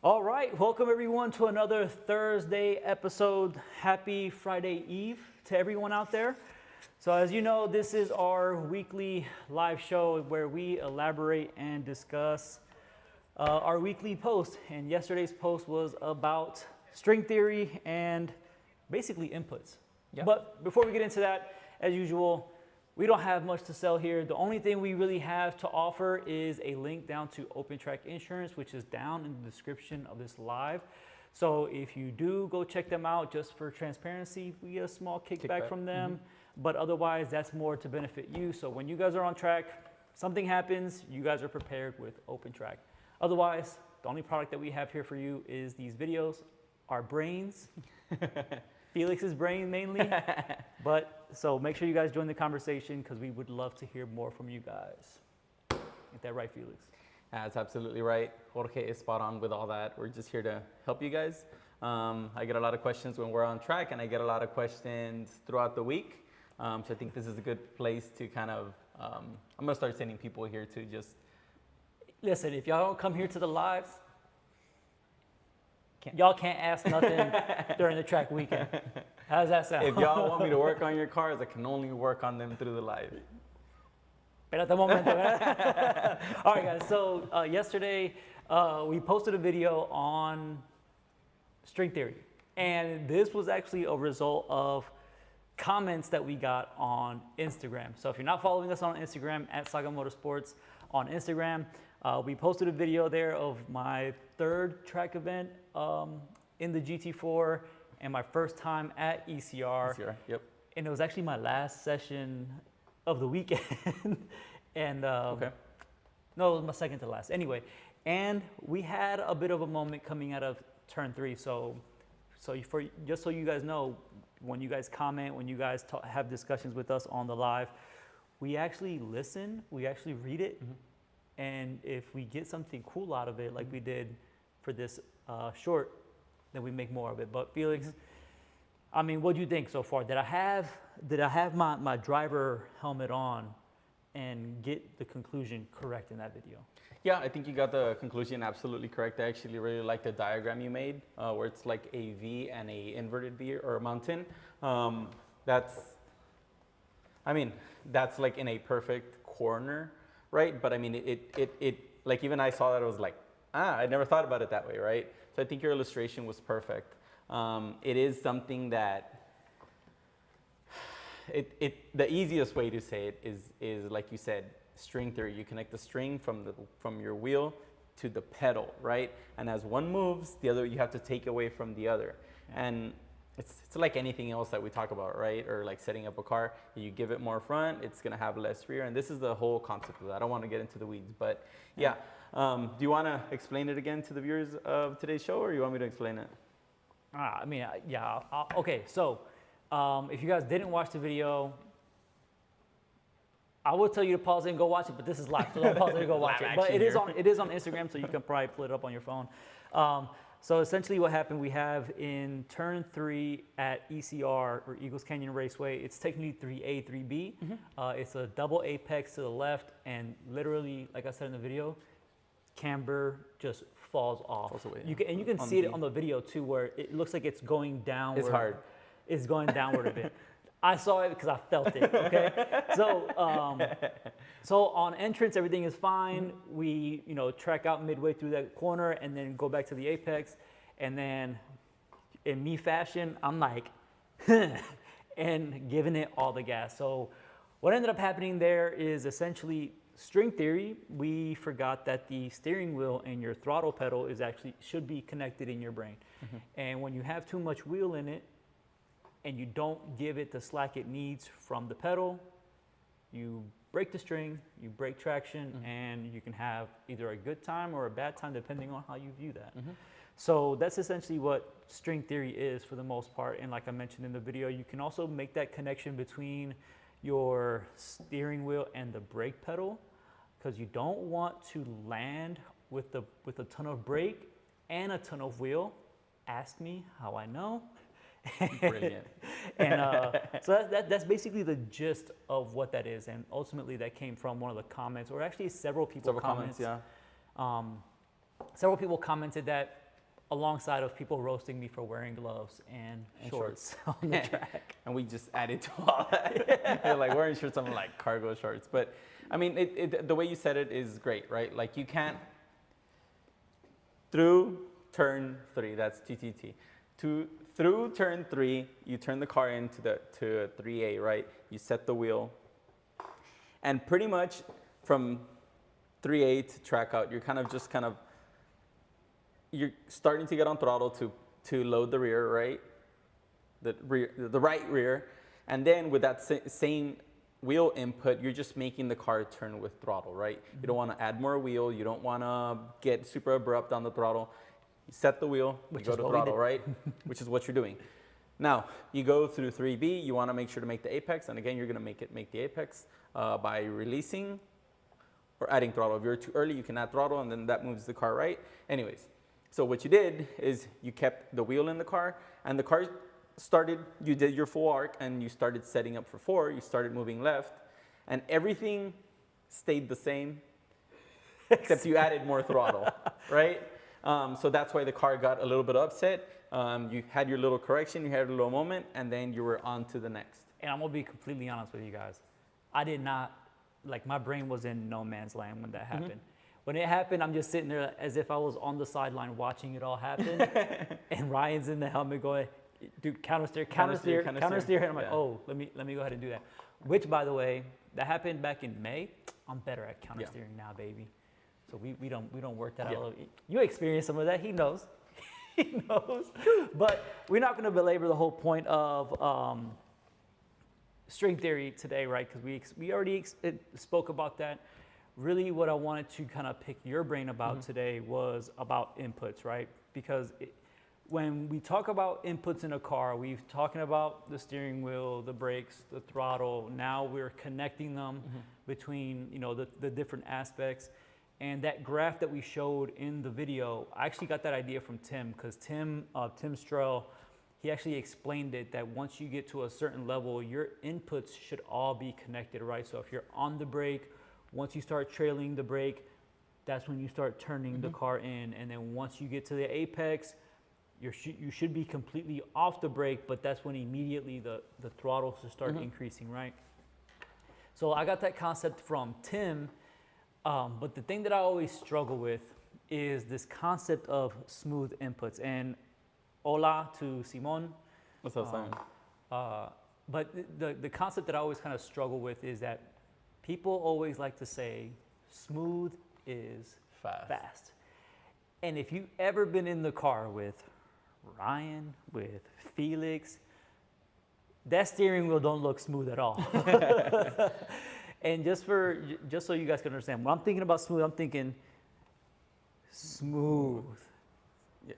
All right, welcome everyone to another Thursday episode. Happy Friday Eve to everyone out there. So as you know, this is our weekly live show where we elaborate and discuss our weekly post. And yesterday's post was about string theory and basically inputs. Yeah. But before we get into that, as usual, we don't have much to sell here. The only thing we really have to offer is a link down to OpenTrack Insurance, which is down in the description of this live. So if you do go check them out, just for transparency, we get a small kickback from them. But otherwise, that's more to benefit you. So when you guys are on track, something happens, you guys are prepared with OpenTrack. Otherwise, the only product that we have here for you is these videos, our brains. Felix's brain mainly, but so make sure you guys join the conversation because we would love to hear more from you guys. Get that right, Felix? That's absolutely right. Jorge is spot on with all that. We're just here to help you guys. I get a lot of questions when we're on track, and I get a lot of questions throughout the week. So I think this is a good place to kind of, I'm gonna start sending people here to just. Listen, if y'all don't come here to the lives, y'all can't ask nothing during the track weekend. How does that sound? If y'all want me to work on your cars, I can only work on them through the live. Espérate un momento. All right, guys. So yesterday we posted a video on string theory, and this was actually a result of comments that we got on Instagram. So if you're not following us on Instagram at Saga Motorsports on Instagram, we posted a video there of my third track event in the GT4 and my first time at ECR. Yep. And it was actually my last session of the weekend. And Okay. no, it was my second to last. Anyway, and we had a bit of a moment coming out of turn 3. Just so you guys know, when you guys comment, when you guys have discussions with us on the live, we actually listen, we actually read it. And if we get something cool out of it, like we did for this short, then we make more of it. But Felix, I mean, what do you think so far? Did I have my driver helmet on and get the conclusion correct in that video? Yeah, I think you got the conclusion absolutely correct. I actually really like the diagram you made, where it's like a V and a inverted V or a mountain. That's like in a perfect corner, right? But I mean, it like even I saw that, I was like, I never thought about it that way, right? So I think your illustration was perfect. It is something that the easiest way to say it is like you said, string theory. You connect the string from your wheel to the pedal, right? And as one moves, the other you have to take away from the other. And it's like anything else that we talk about, right? Or like setting up a car, you give it more front, it's gonna have less rear. And this is the whole concept of that. I don't want to get into the weeds, but yeah. Do you want to explain it again to the viewers of today's show, or you want me to explain it? Yeah. Okay, so if you guys didn't watch the video, I will tell you to pause it and go watch it, but this is live, so don't pause it and go watch it. But it is on Instagram, so you can probably pull it up on your phone. So essentially what happened, we have in turn 3 at ECR, or Eagles Canyon Raceway, it's technically 3A, 3B. It's a double apex to the left, and literally, like I said in the video, camber just falls off. Falls away, You can see it on the video too, where it looks like it's going downward. It's hard. It's going downward a bit. I saw it because I felt it, okay? So on entrance, everything is fine. We, track out midway through that corner and then go back to the apex. And then in me fashion, I'm like, and giving it all the gas. So what ended up happening there is essentially string theory. We forgot that the steering wheel and your throttle pedal should be connected in your brain. And when you have too much wheel in it, and you don't give it the slack it needs from the pedal, you break the string, you break traction, and you can have either a good time or a bad time depending on how you view that. So that's essentially what string theory is for the most part. And like I mentioned in the video, you can also make that connection between your steering wheel and the brake pedal, because you don't want to land with a ton of brake and a ton of wheel. Ask me how I know. Brilliant. And so that's basically the gist of what that is. And ultimately that came from one of the comments, or actually several people commented. Comments, yeah. Several people commented that alongside of people roasting me for wearing gloves and shorts on the track. And we just added to all that. They're like wearing shirts, I'm like cargo shorts. But I mean, the way you said it is great, right? Like you can't, through turn 3, that's TTT. Through turn 3, you turn the car into to 3A, right? You set the wheel. And pretty much from 3A to track out, you're you're starting to get on throttle to load the rear, right? The right rear. And then with that same wheel input, you're just making the car turn with throttle, right? You don't want to add more wheel. You don't want to get super abrupt on the throttle. You set the wheel, you go to throttle, right? Which is what you're doing. Now, you go through 3B, you want to make sure to make the apex. And again, you're going to make the apex by releasing or adding throttle. If you're too early, you can add throttle, and then that moves the car right. Anyways, so what you did is you kept the wheel in the car, and the car started, you did your full arc, and you started setting up for 4. You started moving left, and everything stayed the same, except you added more throttle, right? So that's why the car got a little bit upset. You had your little correction, you had a little moment, and then you were on to the next. And I'm gonna be completely honest with you guys. I did not, like my brain was in no man's land when that happened. When it happened, I'm just sitting there as if I was on the sideline watching it all happen. And Ryan's in the helmet going, dude, counter steer. And I'm like, oh, let me go ahead and do that. Which, by the way, that happened back in May. I'm better at counter steering now, baby. So we don't work that out. You experienced some of that. He knows. He knows. But we're not going to belabor the whole point of string theory today, right? Because we already spoke about that. Really, what I wanted to kind of pick your brain about today was about inputs, right? Because when we talk about inputs in a car, we've talking about the steering wheel, the brakes, the throttle. Now we're connecting them between the different aspects. And that graph that we showed in the video, I actually got that idea from Tim, because Tim Strell, he actually explained it that once you get to a certain level, your inputs should all be connected, right? So if you're on the brake, once you start trailing the brake, that's when you start turning the car in. And then once you get to the apex, you should be completely off the brake, but that's when immediately the throttle should start increasing, right? So I got that concept from Tim. But the thing that I always struggle with is this concept of smooth inputs. And hola to Simon. What's up, Simon? But the concept that I always kind of struggle with is that people always like to say smooth is fast. And if you've ever been in the car with Ryan, with Felix, that steering wheel don't look smooth at all. And just so you guys can understand, when I'm thinking about smooth, I'm thinking smooth. Yeah.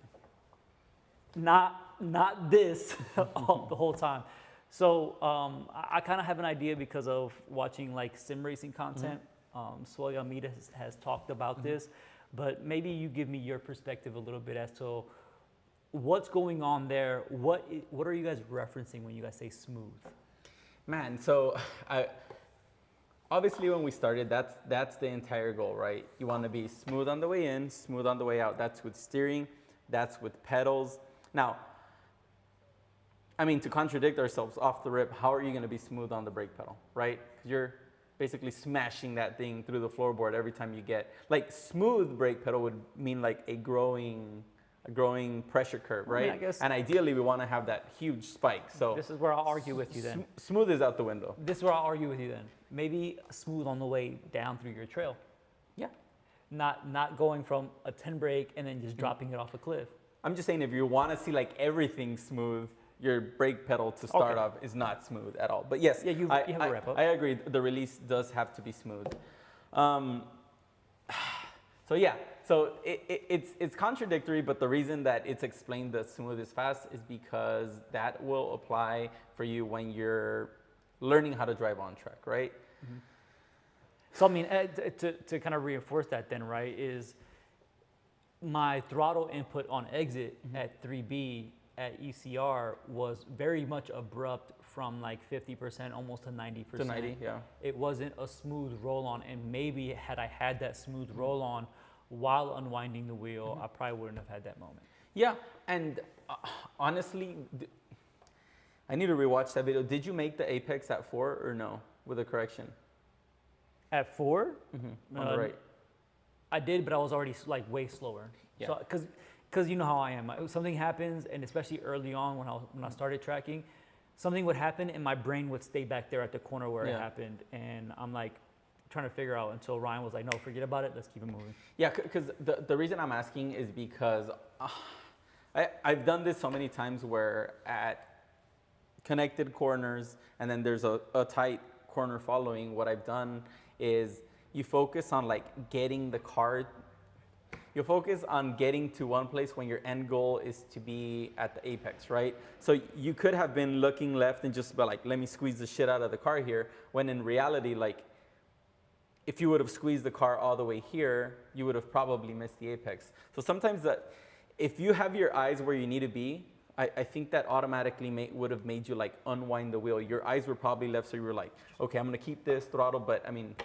Not this the whole time. So I kind of have an idea because of watching like sim racing content. Sway Almeida has talked about this, but maybe you give me your perspective a little bit as to what's going on there. What are you guys referencing when you guys say smooth? Man, so obviously when we started, that's the entire goal, right? You want to be smooth on the way in, smooth on the way out. That's with steering, that's with pedals. Now, I mean, to contradict ourselves off the rip, how are you going to be smooth on the brake pedal, right? You're basically smashing that thing through the floorboard every time you get, like smooth brake pedal would mean like a growing pressure curve, right? I guess, and ideally we want to have that huge spike. So this is where I'll argue with you then. Smooth is out the window. This is where I'll argue with you then. Maybe smooth on the way down through your trail. Yeah. Not going from a 10 brake and then just dropping it off a cliff. I'm just saying if you want to see like everything smooth, your brake pedal to start off is not smooth at all. But yes, you have a wrap up. I agree. The release does have to be smooth. So yeah, so it's contradictory, but the reason that it's explained that smooth is fast is because that will apply for you when you're learning how to drive on track, right? So I mean, to kind of reinforce that then, right, is my throttle input on exit at 3B at ECR was very much abrupt from like 50% almost to 90%. To 90, yeah. It wasn't a smooth roll on, and maybe had I had that smooth roll on while unwinding the wheel, I probably wouldn't have had that moment. Yeah, and honestly, I need to rewatch that video. Did you make the apex at 4 or no with a correction? At 4, On the right. I did, but I was already like way slower. Yeah. So, because you know how I am. Something happens, and especially early on when I started tracking, something would happen, and my brain would stay back there at the corner where it Yeah. happened, and I'm like trying to figure out until Ryan was like, "No, forget about it. Let's keep it moving." Yeah, because the reason I'm asking is because I've done this so many times where at connected corners and then there's a tight corner following, what I've done is you focus on like getting the car, you focus on getting to one place when your end goal is to be at the apex, right? So you could have been looking left and just be like, let me squeeze the shit out of the car here, when in reality, like, if you would have squeezed the car all the way here, you would have probably missed the apex. So sometimes that, if you have your eyes where you need to be, I think that automatically would have made you like unwind the wheel. Your eyes were probably left, so you were like, okay, I'm gonna keep this throttle, but I mean,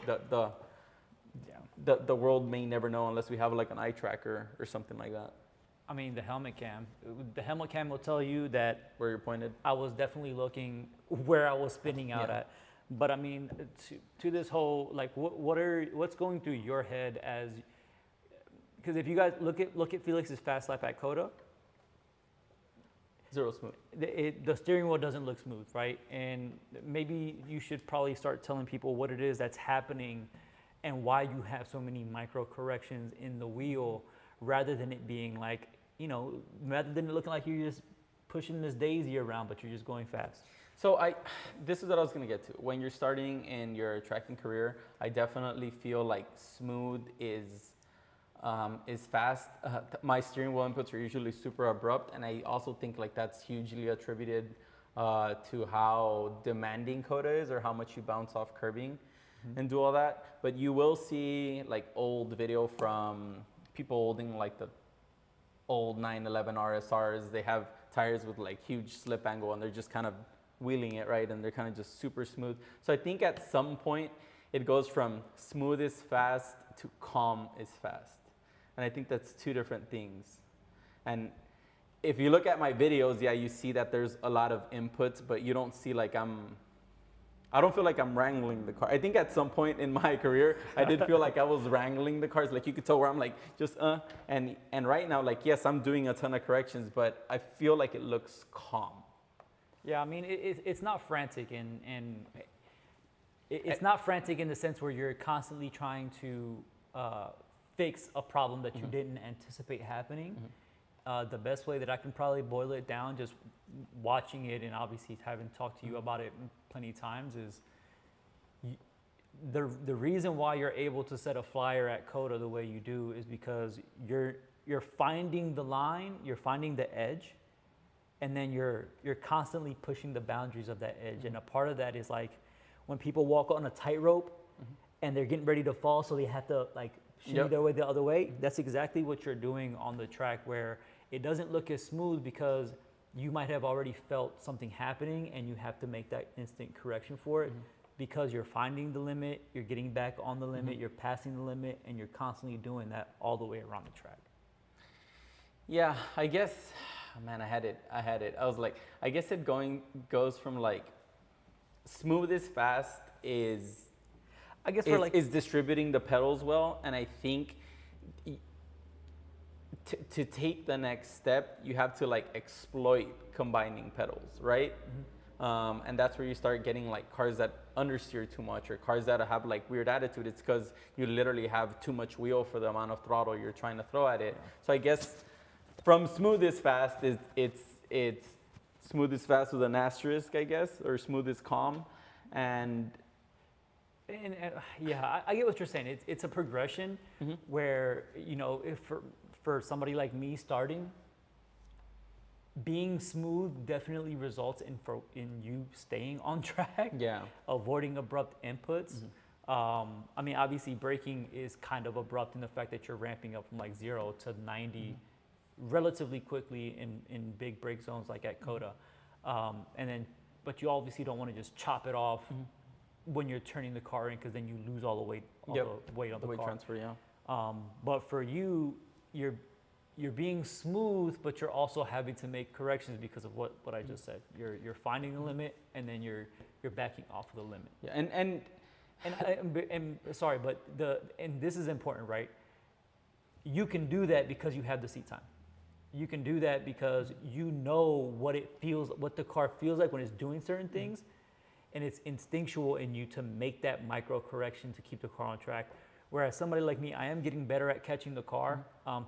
the world may never know unless we have like an eye tracker or something like that. I mean, the helmet cam will tell you that Where you're pointed. I was definitely looking where I was spinning out Yeah. at. But I mean, to this whole like, what's going through your head as? Because if you guys look at Felix's fast lap at Coda, Zero smooth. the steering wheel doesn't look smooth, right? And maybe you should probably start telling people what it is that's happening and why you have so many micro corrections in the wheel, rather than it being like, rather than it looking like you're just pushing this daisy around, but you're just going fast. So this is what I was gonna get to. When you're starting in your tracking career, I definitely feel like smooth is fast. My steering wheel inputs are usually super abrupt, and I also think like that's hugely attributed to how demanding Coda is, or how much you bounce off curbing and do all that. But you will see like old video from people holding like the old 911 RSRs. They have tires with like huge slip angle, and they're just kind of wheeling it, right? And they're kind of just super smooth. So I think at some point it goes from smooth is fast to calm is fast. And I think that's two different things. And if you look at my videos, yeah, you see that there's a lot of inputs, but you don't see like I don't feel like I'm wrangling the car. I think at some point in my career, I did feel like I was wrangling the cars. Like you could tell where I'm like, just, and right now, like, yes, I'm doing a ton of corrections, but I feel like it looks calm. Yeah, I mean, it's not frantic, and it's not frantic in the sense where you're constantly trying to fix a problem that you didn't anticipate happening. The best way that I can probably boil it down, just watching it and obviously having talked to you about it plenty of times, is the reason why you're able to set a flyer at Coda the way you do is because you're finding the line, you're finding the edge, and then you're constantly pushing the boundaries of that edge. And a part of that is like when people walk on a tightrope and they're getting ready to fall, so they have to like shimmy their way the other way. That's exactly what you're doing on the track, where it doesn't look as smooth because you might have already felt something happening and you have to make that instant correction for it, because you're finding the limit, you're getting back on the limit, you're passing the limit, and you're constantly doing that all the way around the track. Yeah, I guess, man, I had it. I was like, I guess it goes from like smooth is fast is, I guess is distributing the pedals well, and I think to take the next step, you have to like exploit combining pedals, right? And that's where you start getting like cars that understeer too much, or cars that have like weird attitude. It's because you literally have too much wheel for the amount of throttle you're trying to throw at it. So I guess from smooth is fast it's smooth is fast with an asterisk, I guess, or smooth is calm, and yeah, I get what you're saying. It's a progression where, if for somebody like me starting, being smooth definitely results in you staying on track, avoiding abrupt inputs. I mean, obviously braking is kind of abrupt in the fact that you're ramping up from like 0 to 90 relatively quickly in big brake zones like at Coda. But you obviously don't want to just chop it off when you're turning the car in, because then you lose all the weight, the weight on the car. Transfer, But for you, you're being smooth, but you're also having to make corrections because of what I just said. You're finding the limit, and then you're backing off of the limit. Yeah, and Sorry, but and this is important, right? You can do that because you have the seat time. You can do that because you know what the car feels like when it's doing certain things, and it's instinctual in you to make that micro correction to keep the car on track. Whereas somebody like me, I am getting better at catching the car.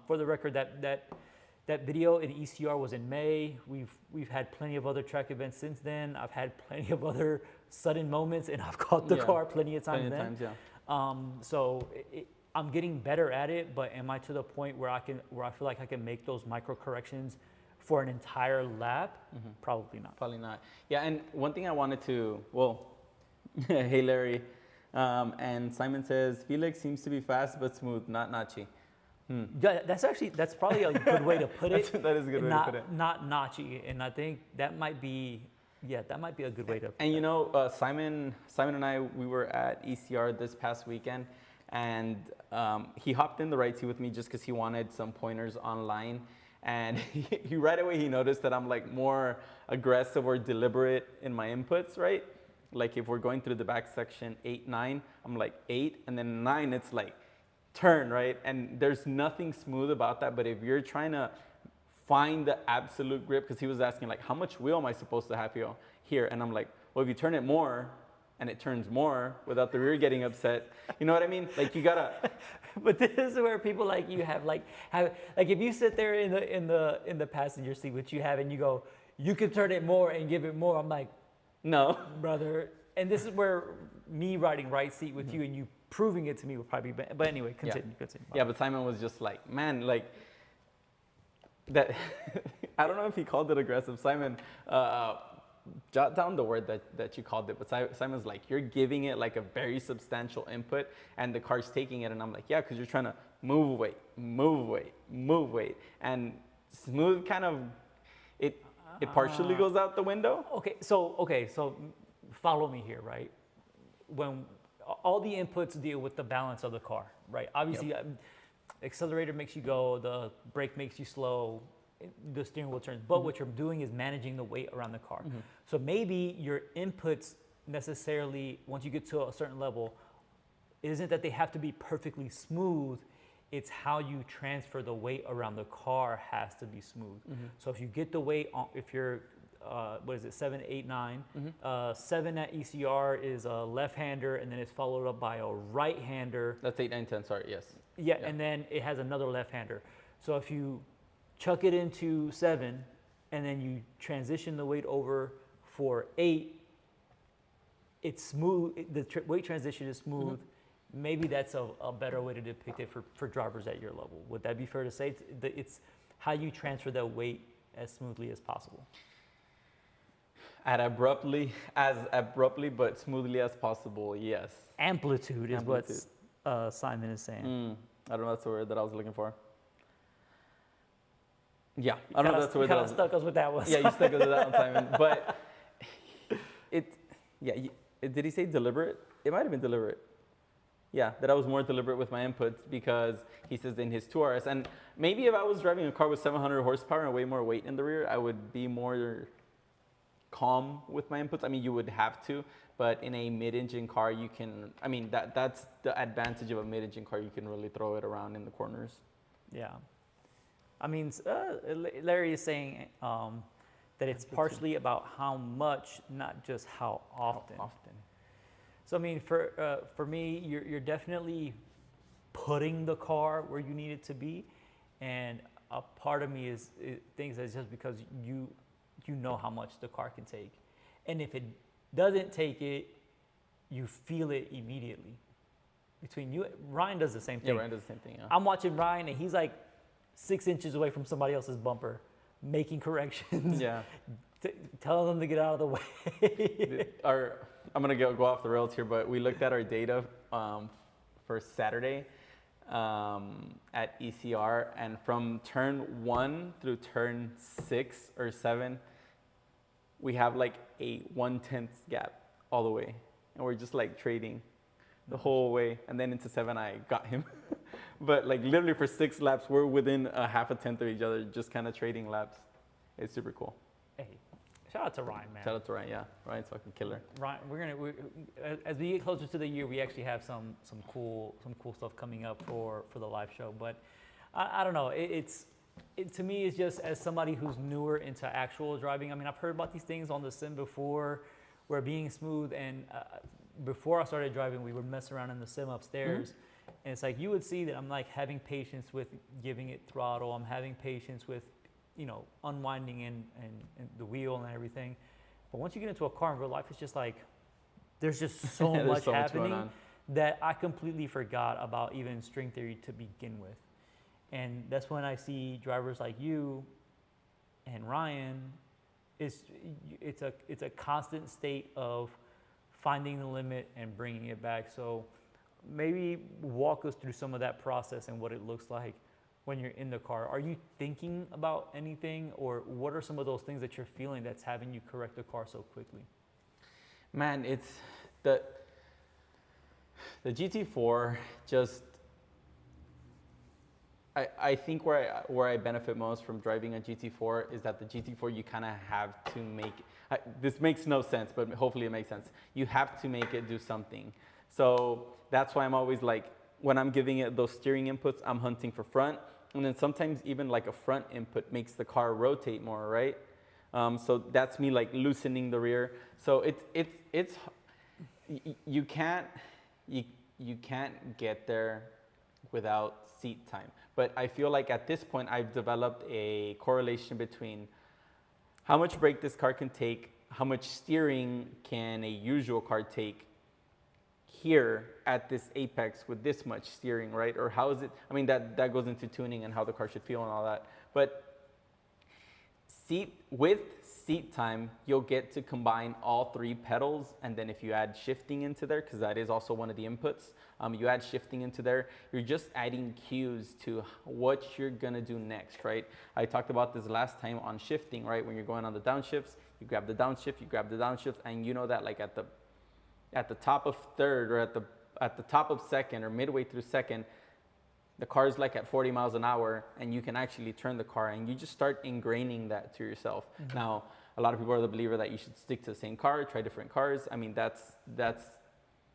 For the record, that video in ECR was in May. We've had plenty of other track events since then. I've had plenty of other sudden moments, and I've caught the car plenty of times. So I'm getting better at it. But am I to the point where I feel like I can make those micro corrections for an entire lap? Probably not. Probably not. Yeah, and one thing I wanted to, hey Larry, and Simon says, Felix seems to be fast but smooth, not Nachi. Yeah, that's probably a good way to put it. That is a good way to put it. Not notchy, and I think that might be a good way to. And you know, Simon and I, we were at ECR this past weekend, and he hopped in the right seat with me just because he wanted some pointers online. And he right away he noticed that I'm like more aggressive or deliberate in my inputs, right? Like if we're going through the back section 8, 9, I'm like 8, and then 9 it's like turn, right? And there's nothing smooth about that. But if you're trying to find the absolute grip, because he was asking like, how much wheel am I supposed to have here? And I'm like, well, if you turn it more and it turns more without the rear getting upset, you know what I mean? Like you gotta. But this is where people like you have if you sit there in the passenger seat, which you have, and you go, you can turn it more and give it more. I'm like, no, brother. And this is where me riding right seat with you and you proving it to me would probably be better. But anyway, continue. Yeah, but Simon was just like, man, like that. I don't know if he called it aggressive. Simon, jot down the word that you called it. But Simon's like, you're giving it like a very substantial input, and the car's taking it. And I'm like, yeah, because you're trying to move weight, and smooth kind of it partially goes out the window. Okay, so follow me here, right? When all the inputs deal with the balance of the car, right? Obviously, accelerator makes you go, the brake makes you slow, the steering wheel turns. But what you're doing is managing the weight around the car. So maybe your inputs necessarily, once you get to a certain level, isn't that they have to be perfectly smooth. It's how you transfer the weight around the car has to be smooth. So if you get the weight on, if you're, 7, 8, 9, 7 at ECR is a left-hander, and then it's followed up by a right-hander. That's 8, 9, 10, sorry, yes. Yeah, and then it has another left-hander. So if you chuck it into 7, and then you transition the weight over for 8, it's smooth, the weight transition is smooth. Maybe that's a better way to depict it for drivers at your level. Would that be fair to say? It's how you transfer that weight as smoothly as possible. As abruptly but smoothly as possible, yes. Amplitude is what Simon is saying. I don't know, that's the word that I was looking for. Yeah, I don't know if that's the word that I was... stuck us with that one. Yeah, you stuck us with that one, Simon. But did he say deliberate? It might have been deliberate. Yeah, that I was more deliberate with my inputs because he says in his 2RS. And maybe if I was driving a car with 700 horsepower and way more weight in the rear, I would be more calm with my inputs. I mean, you would have to, but in a mid-engine car, you can, I mean, that's the advantage of a mid-engine car. You can really throw it around in the corners. Yeah. I mean, Larry is saying that it's partially about how much, not just how often. So I mean, for me, you're definitely putting the car where you need it to be, and a part of me thinks that it's just because you know how much the car can take, and if it doesn't take it, you feel it immediately. Between you, Ryan does the same thing. Yeah, Ryan does the same thing. Yeah. I'm watching Ryan, and he's like 6 inches away from somebody else's bumper, making corrections. Yeah. Telling them to get out of the way. I'm gonna go off the rails here, but we looked at our data for Saturday at ECR, and from turn 1 through turn 6 or 7, we have like a 1/10 gap all the way, and we're just like trading the whole way. And then into 7, I got him, but like literally for 6 laps, we're within a half a tenth of each other, just kind of trading laps. It's super cool. Hey, shout out to Ryan, man. Shout out to Ryan, yeah. Ryan's fucking killer. Ryan, as we get closer to the year, we actually have some cool stuff coming up for the live show. But I don't know. To me, it's just as somebody who's newer into actual driving. I mean, I've heard about these things on the sim before, where being smooth. And before I started driving, we would mess around in the sim upstairs, and it's like you would see that I'm like having patience with giving it throttle. I'm having patience with, unwinding and the wheel and everything. But once you get into a car in real life, it's just like there's just so much happening that I completely forgot about even string theory to begin with. And that's when I see drivers like you and Ryan. It's a constant state of finding the limit and bringing it back. So maybe walk us through some of that process and what it looks like when you're in the car. Are you thinking about anything, or what are some of those things that you're feeling that's having you correct the car so quickly? Man, it's the GT4 just. I think where I benefit most from driving a GT4 is that the GT4 you kind of have to make, this makes no sense, but hopefully it makes sense. You have to make it do something. So that's why I'm always like, when I'm giving it those steering inputs, I'm hunting for front. And then sometimes even like a front input makes the car rotate more, right? So that's me like loosening the rear. So you can't get there without seat time. But I feel like at this point, I've developed a correlation between how much brake this car can take, how much steering can a usual car take here at this apex with this much steering, right? Or how is it, I mean, that goes into tuning and how the car should feel and all that. But with seat time, you'll get to combine all 3 pedals, and then if you add shifting into there, because that is also one of the inputs, you add shifting into there, you're just adding cues to what you're gonna do next, right? I talked about this last time on shifting, right? When you're going on the downshifts, you grab the downshift, and you know that like at the top of third, or at the top of second, or midway through second, the car is like at 40 miles an hour, and you can actually turn the car, and you just start ingraining that to yourself. Mm-hmm. Now, a lot of people are the believer that you should stick to the same car, try different cars. I mean, that's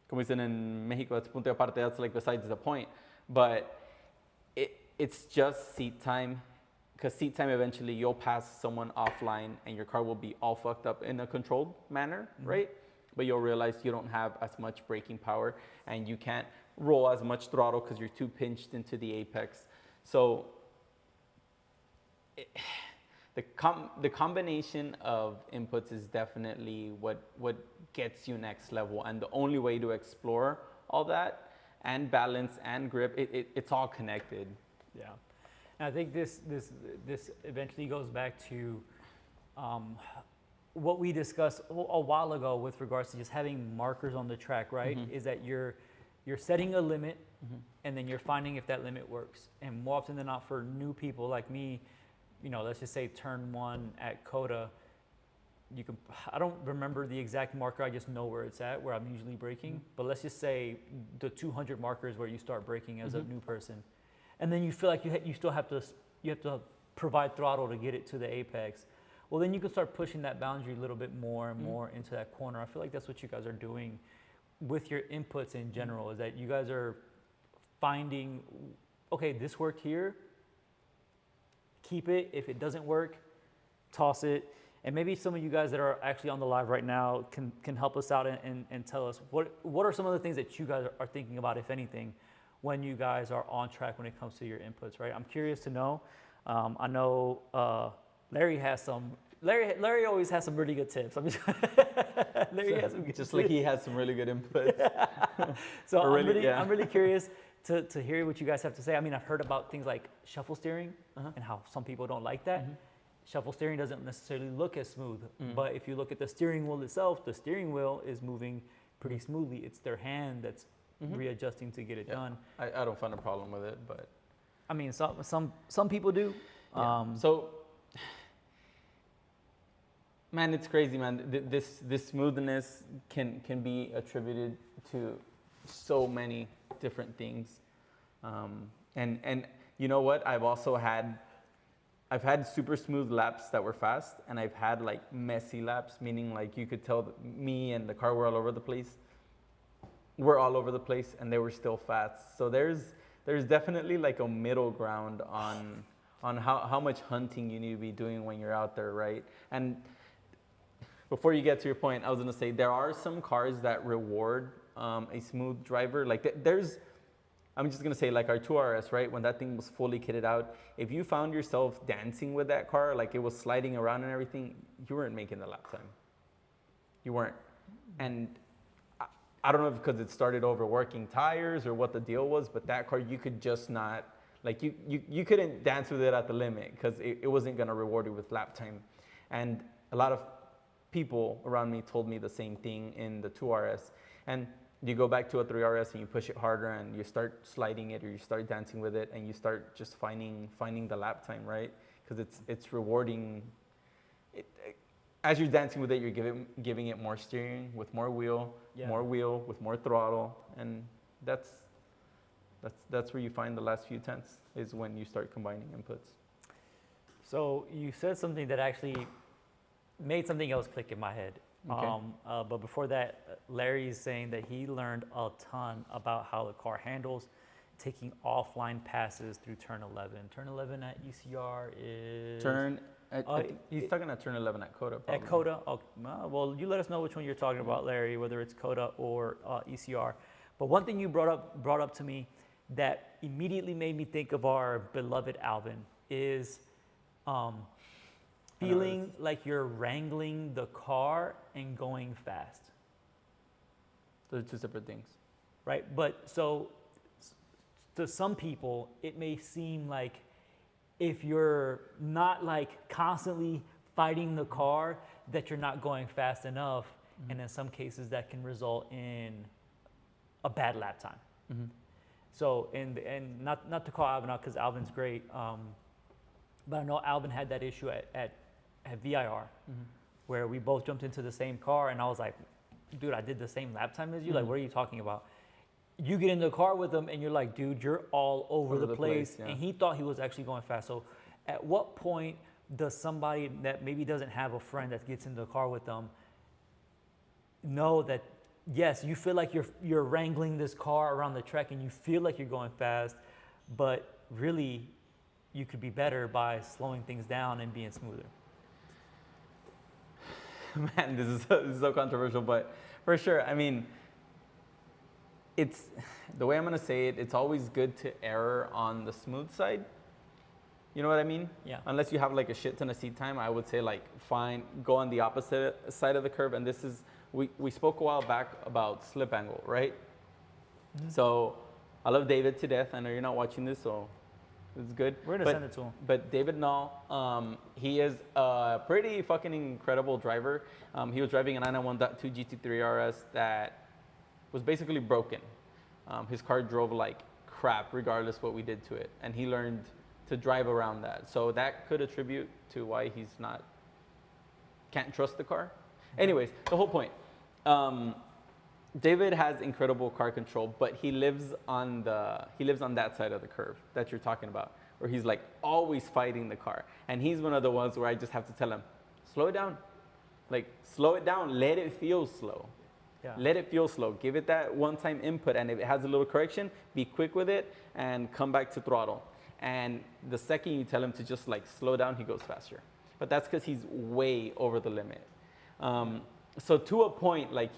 como dicen en Mexico, that's punto y aparte, that's like besides the point. But it's just seat time, because seat time eventually you'll pass someone offline, and your car will be all fucked up in a controlled manner, right? But you'll realize you don't have as much braking power, and you can't roll as much throttle because you're too pinched into the apex. So the combination of inputs is definitely what gets you next level, and the only way to explore all that and balance and grip, it's all connected. Yeah, and I think this eventually goes back to what we discussed a while ago with regards to just having markers on the track, right? Mm-hmm. Is that you're setting a limit, and then you're finding if that limit works. And more often than not, for new people like me, let's just say turn 1 at COTA, I don't remember the exact marker, I just know where it's at, where I'm usually braking. But let's just say the 200 markers where you start braking as a new person. And then you feel like you still have to provide throttle to get it to the apex. Well, then you can start pushing that boundary a little bit more and more into that corner. I feel like that's what you guys are doing with your inputs in general, is that you guys are finding, okay, this worked here, keep it. If it doesn't work, toss it. And maybe some of you guys that are actually on the live right now can help us out and tell us what are some of the things that you guys are thinking about, if anything, when you guys are on track when it comes to your inputs, right? I'm curious to know. I know Larry has some. Larry always has some really good tips. Larry has some good just like he has some really good inputs. So I'm really curious to hear what you guys have to say. I mean, I've heard about things like shuffle steering and how some people don't like that. Shuffle steering doesn't necessarily look as smooth, but if you look at the steering wheel itself, the steering wheel is moving pretty smoothly. It's their hand that's readjusting to get it done. I don't find a problem with it, but I mean, some people do. Yeah. Man, it's crazy, man. This smoothness can be attributed to so many different things. And you know what? I've had super smooth laps that were fast, and I've had like messy laps, meaning like you could tell that me and the car were all over the place. We're all over the place, and they were still fast. So there's definitely like a middle ground on how much hunting you need to be doing when you're out there, right? And before you get to your point, I was gonna say there are some cars that reward a smooth driver. Like there's, I'm just gonna say like our 2RS, right? When that thing was fully kitted out, if you found yourself dancing with that car, like it was sliding around and everything, you weren't making the lap time. You weren't. And I don't know if because it started overworking tires or what the deal was, but that car you could just not, like you couldn't dance with it at the limit because it wasn't gonna reward you with lap time. And a lot of people around me told me the same thing in the 2RS. And you go back to a 3RS and you push it harder and you start sliding it or you start dancing with it and you start just finding the lap time, right? Because it's rewarding. As you're dancing with it, you're giving it more steering with more wheel, more wheel with more throttle, and that's where you find the last few tenths is when you start combining inputs. So you said something that actually made something else click in my head. Okay. But before that, Larry's saying that he learned a ton about how the car handles taking offline passes through turn 11. Turn 11 at ECR is... He's talking at turn 11 at COTA, probably. At COTA? Oh, well, you let us know which one you're talking about, Larry, whether it's COTA or ECR. But one thing you brought up to me that immediately made me think of our beloved Alvin is feeling like you're wrangling the car and going fast. Those are two separate things. Right? But so to some people, it may seem like if you're not like constantly fighting the car, that you're not going fast enough. Mm-hmm. And in some cases that can result in a bad lap time. Mm-hmm. So, and not to call Alvin out because Alvin's great, but I know Alvin had that issue at VIR, mm-hmm. where we both jumped into the same car and I was like, dude, I did the same lap time as you. Mm-hmm. Like, what are you talking about? You get in the car with him and you're like, dude, you're all over the place. Yeah. And he thought he was actually going fast. So at what point does somebody that maybe doesn't have a friend that gets in the car with them know that, yes, you feel like you're wrangling this car around the track and you feel like you're going fast, but really you could be better by slowing things down and being smoother? Man, this is so controversial, but for sure, I mean, it's the way I'm gonna say it. It's always good to err on the smooth side. You know what I mean? Yeah. Unless you have like a shit ton of seat time, I would say like fine, go on the opposite side of the curve. And this is we spoke a while back about slip angle, right? Mm-hmm. So I love David to death. I know you're not watching this, so it's good. We're gonna send it to him. But David Nall, he is a pretty fucking incredible driver. He was driving a 991.2 GT3 RS that was basically broken. His car drove like crap regardless what we did to it. And he learned to drive around that. So that could attribute to why he's can't trust the car. Anyways, the whole point. David has incredible car control, but he lives on that side of the curve that you're talking about, where he's like always fighting the car. And he's one of the ones where I just have to tell him, slow it down. Like, slow it down, let it feel slow. Yeah. Let it feel slow. Give it that one-time input, and if it has a little correction, be quick with it and come back to throttle. And the second you tell him to just like slow down, he goes faster. But that's because he's way over the limit. So to a point, like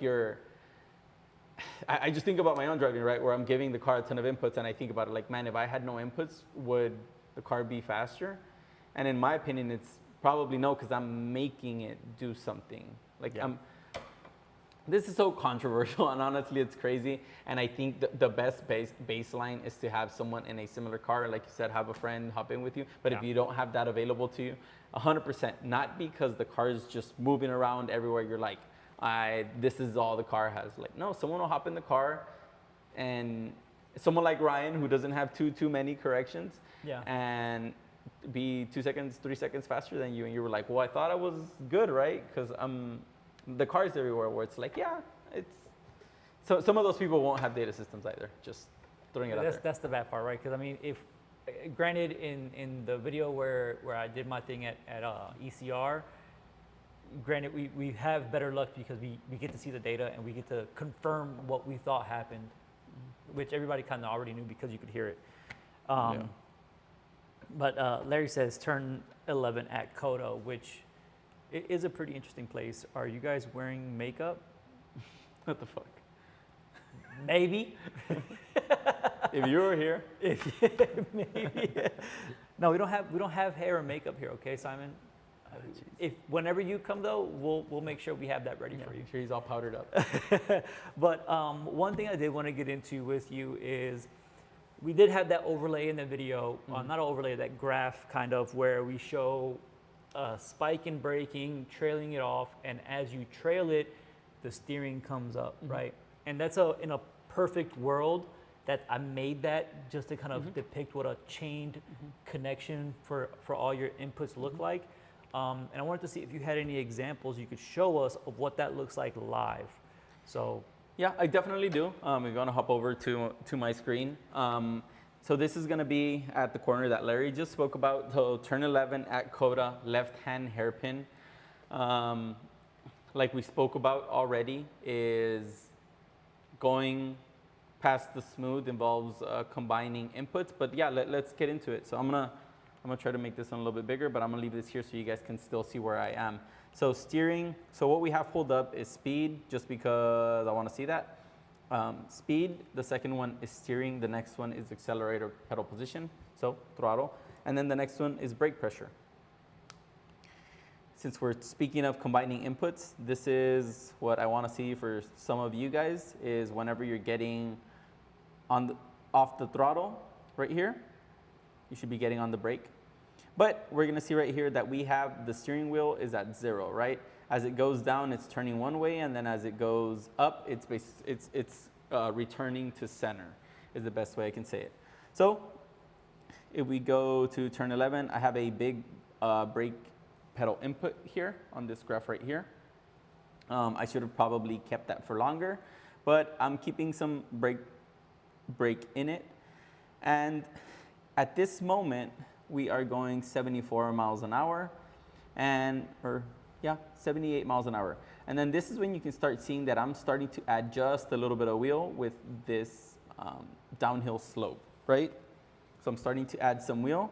I just think about my own driving, right? Where I'm giving the car a ton of inputs, and I think about it like, man, if I had no inputs, would the car be faster? And in my opinion, it's probably no, because I'm making it do something. Like this is so controversial, and honestly, it's crazy. And I think the best baseline is to have someone in a similar car, like you said, have a friend hop in with you. But if you don't have that available to you, 100%, not because the car is just moving around everywhere. You're like, this is all the car has. Like, no, someone will hop in the car, and someone like Ryan, who doesn't have too many corrections, and be 2 seconds, 3 seconds faster than you, and you were like, well, I thought I was good, right? Because the cars everywhere where it's like, it's so some of those people won't have data systems either. Just throwing it out there. That's the bad part, right? Because I mean, if granted, in the video where I did my thing at ECR, granted we have better luck because we get to see the data and we get to confirm what we thought happened, which everybody kind of already knew because you could hear it. Yeah. But Larry says turn 11 at Coda, which is a pretty interesting place. Are you guys wearing makeup? What the fuck? Maybe. If you were here, Maybe. No, we don't have hair or makeup here, okay, Simon? If whenever you come though, we'll make sure we have that ready for you. make sure he's all powdered up. But one thing I did want to get into with you is we did have that overlay in the video, not an overlay, that graph kind of where we show a spike in braking, trailing it off, and as you trail it, the steering comes up, right? And that's in a perfect world that I made that just to kind of depict what a chained connection for all your inputs look like. And I wanted to see if you had any examples you could show us of what that looks like live. So Yeah, I definitely do. If you want to hop over to my screen. So this is going to be at the corner that Larry just spoke about. So turn 11 at Coda, left-hand hairpin. Like we spoke about already, is going past the smooth involves combining inputs. But yeah, let's get into it. So I'm gonna try to make this one a little bit bigger, but I'm gonna leave this here so you guys can still see where I am. So steering, so what we have pulled up is speed, just because I wanna see that. Speed, the second one is steering, the next one is accelerator pedal position, so throttle. And then the next one is brake pressure. Since we're speaking of combining inputs, this is what I wanna see for some of you guys, is whenever you're getting off the throttle right here, you should be getting on the brake. But we're gonna see right here that we have the steering wheel is at 0, right? As it goes down, it's turning one way, and then as it goes up, it's returning to center, is the best way I can say it. So if we go to turn 11, I have a big brake pedal input here on this graph right here. I should have probably kept that for longer, but I'm keeping some brake in it. And at this moment, we are going 74 miles an hour, 78 miles an hour. And then this is when you can start seeing that I'm starting to add just a little bit of wheel with this downhill slope, right? So I'm starting to add some wheel.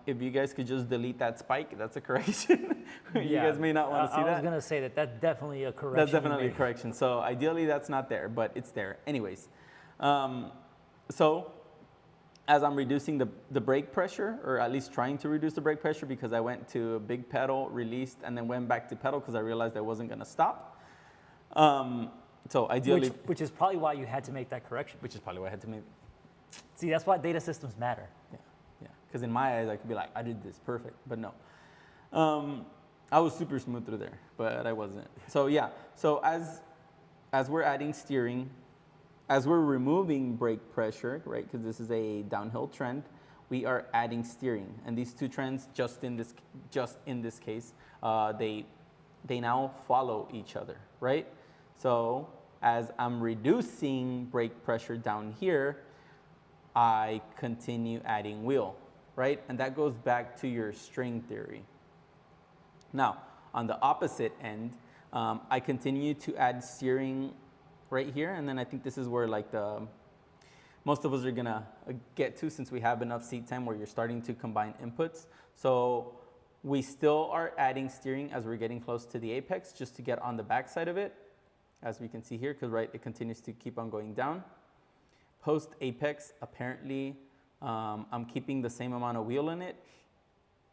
If you guys could just delete that spike, that's a correction. You guys may not want to see that. I was gonna say that's definitely a correction. That's definitely a correction. So ideally that's not there, but it's there. Anyways, so as I'm reducing the brake pressure, or at least trying to reduce the brake pressure, because I went to a big pedal, released, and then went back to pedal because I realized I wasn't gonna stop. So ideally, which is probably why you had to make that correction. which is probably why I had to make. See, that's why data systems matter. Yeah, because in my eyes, I could be like, I did this perfect, but no. I was super smooth through there, but I wasn't. So yeah, so as we're adding steering, as we're removing brake pressure, right, because this is a downhill trend, we are adding steering. And these two trends, just in this case, they now follow each other, right? So as I'm reducing brake pressure down here, I continue adding wheel, right? And that goes back to your string theory. Now, on the opposite end, I continue to add steering right here, and then I think this is where like most of us are gonna get to, since we have enough seat time where you're starting to combine inputs. So we still are adding steering as we're getting close to the apex, just to get on the back side of it, as we can see here, because right, it continues to keep on going down. Post apex, apparently, I'm keeping the same amount of wheel in it,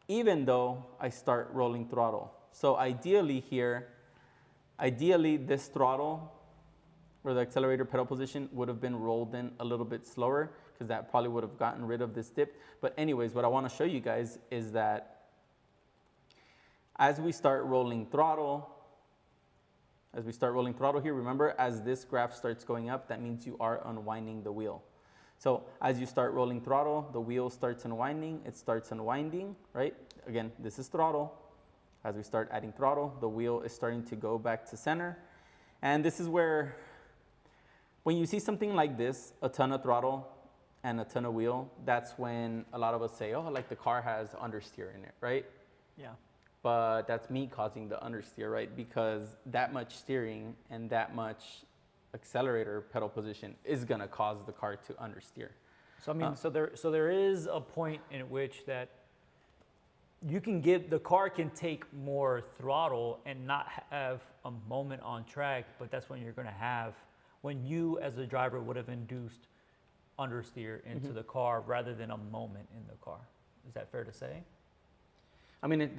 even though I start rolling throttle. So ideally this throttle, or the accelerator pedal position, would have been rolled in a little bit slower, because that probably would have gotten rid of this dip. But anyways, what I want to show you guys is that as we start rolling throttle here, remember, as this graph starts going up, that means you are unwinding the wheel. So as you start rolling throttle, the wheel starts unwinding, right? Again, this is throttle. As we start adding throttle, the wheel is starting to go back to center. And this is where when you see something like this, a ton of throttle and a ton of wheel, that's when a lot of us say, oh, like the car has understeer in it, right? Yeah. But that's me causing the understeer, right? Because that much steering and that much accelerator pedal position is gonna cause the car to understeer. So I mean, so there is a point in which that you can give the car can take more throttle and not have a moment on track, but that's when you're going to have when you as a driver would have induced understeer into the car rather than a moment in the car. Is that fair to say? I mean,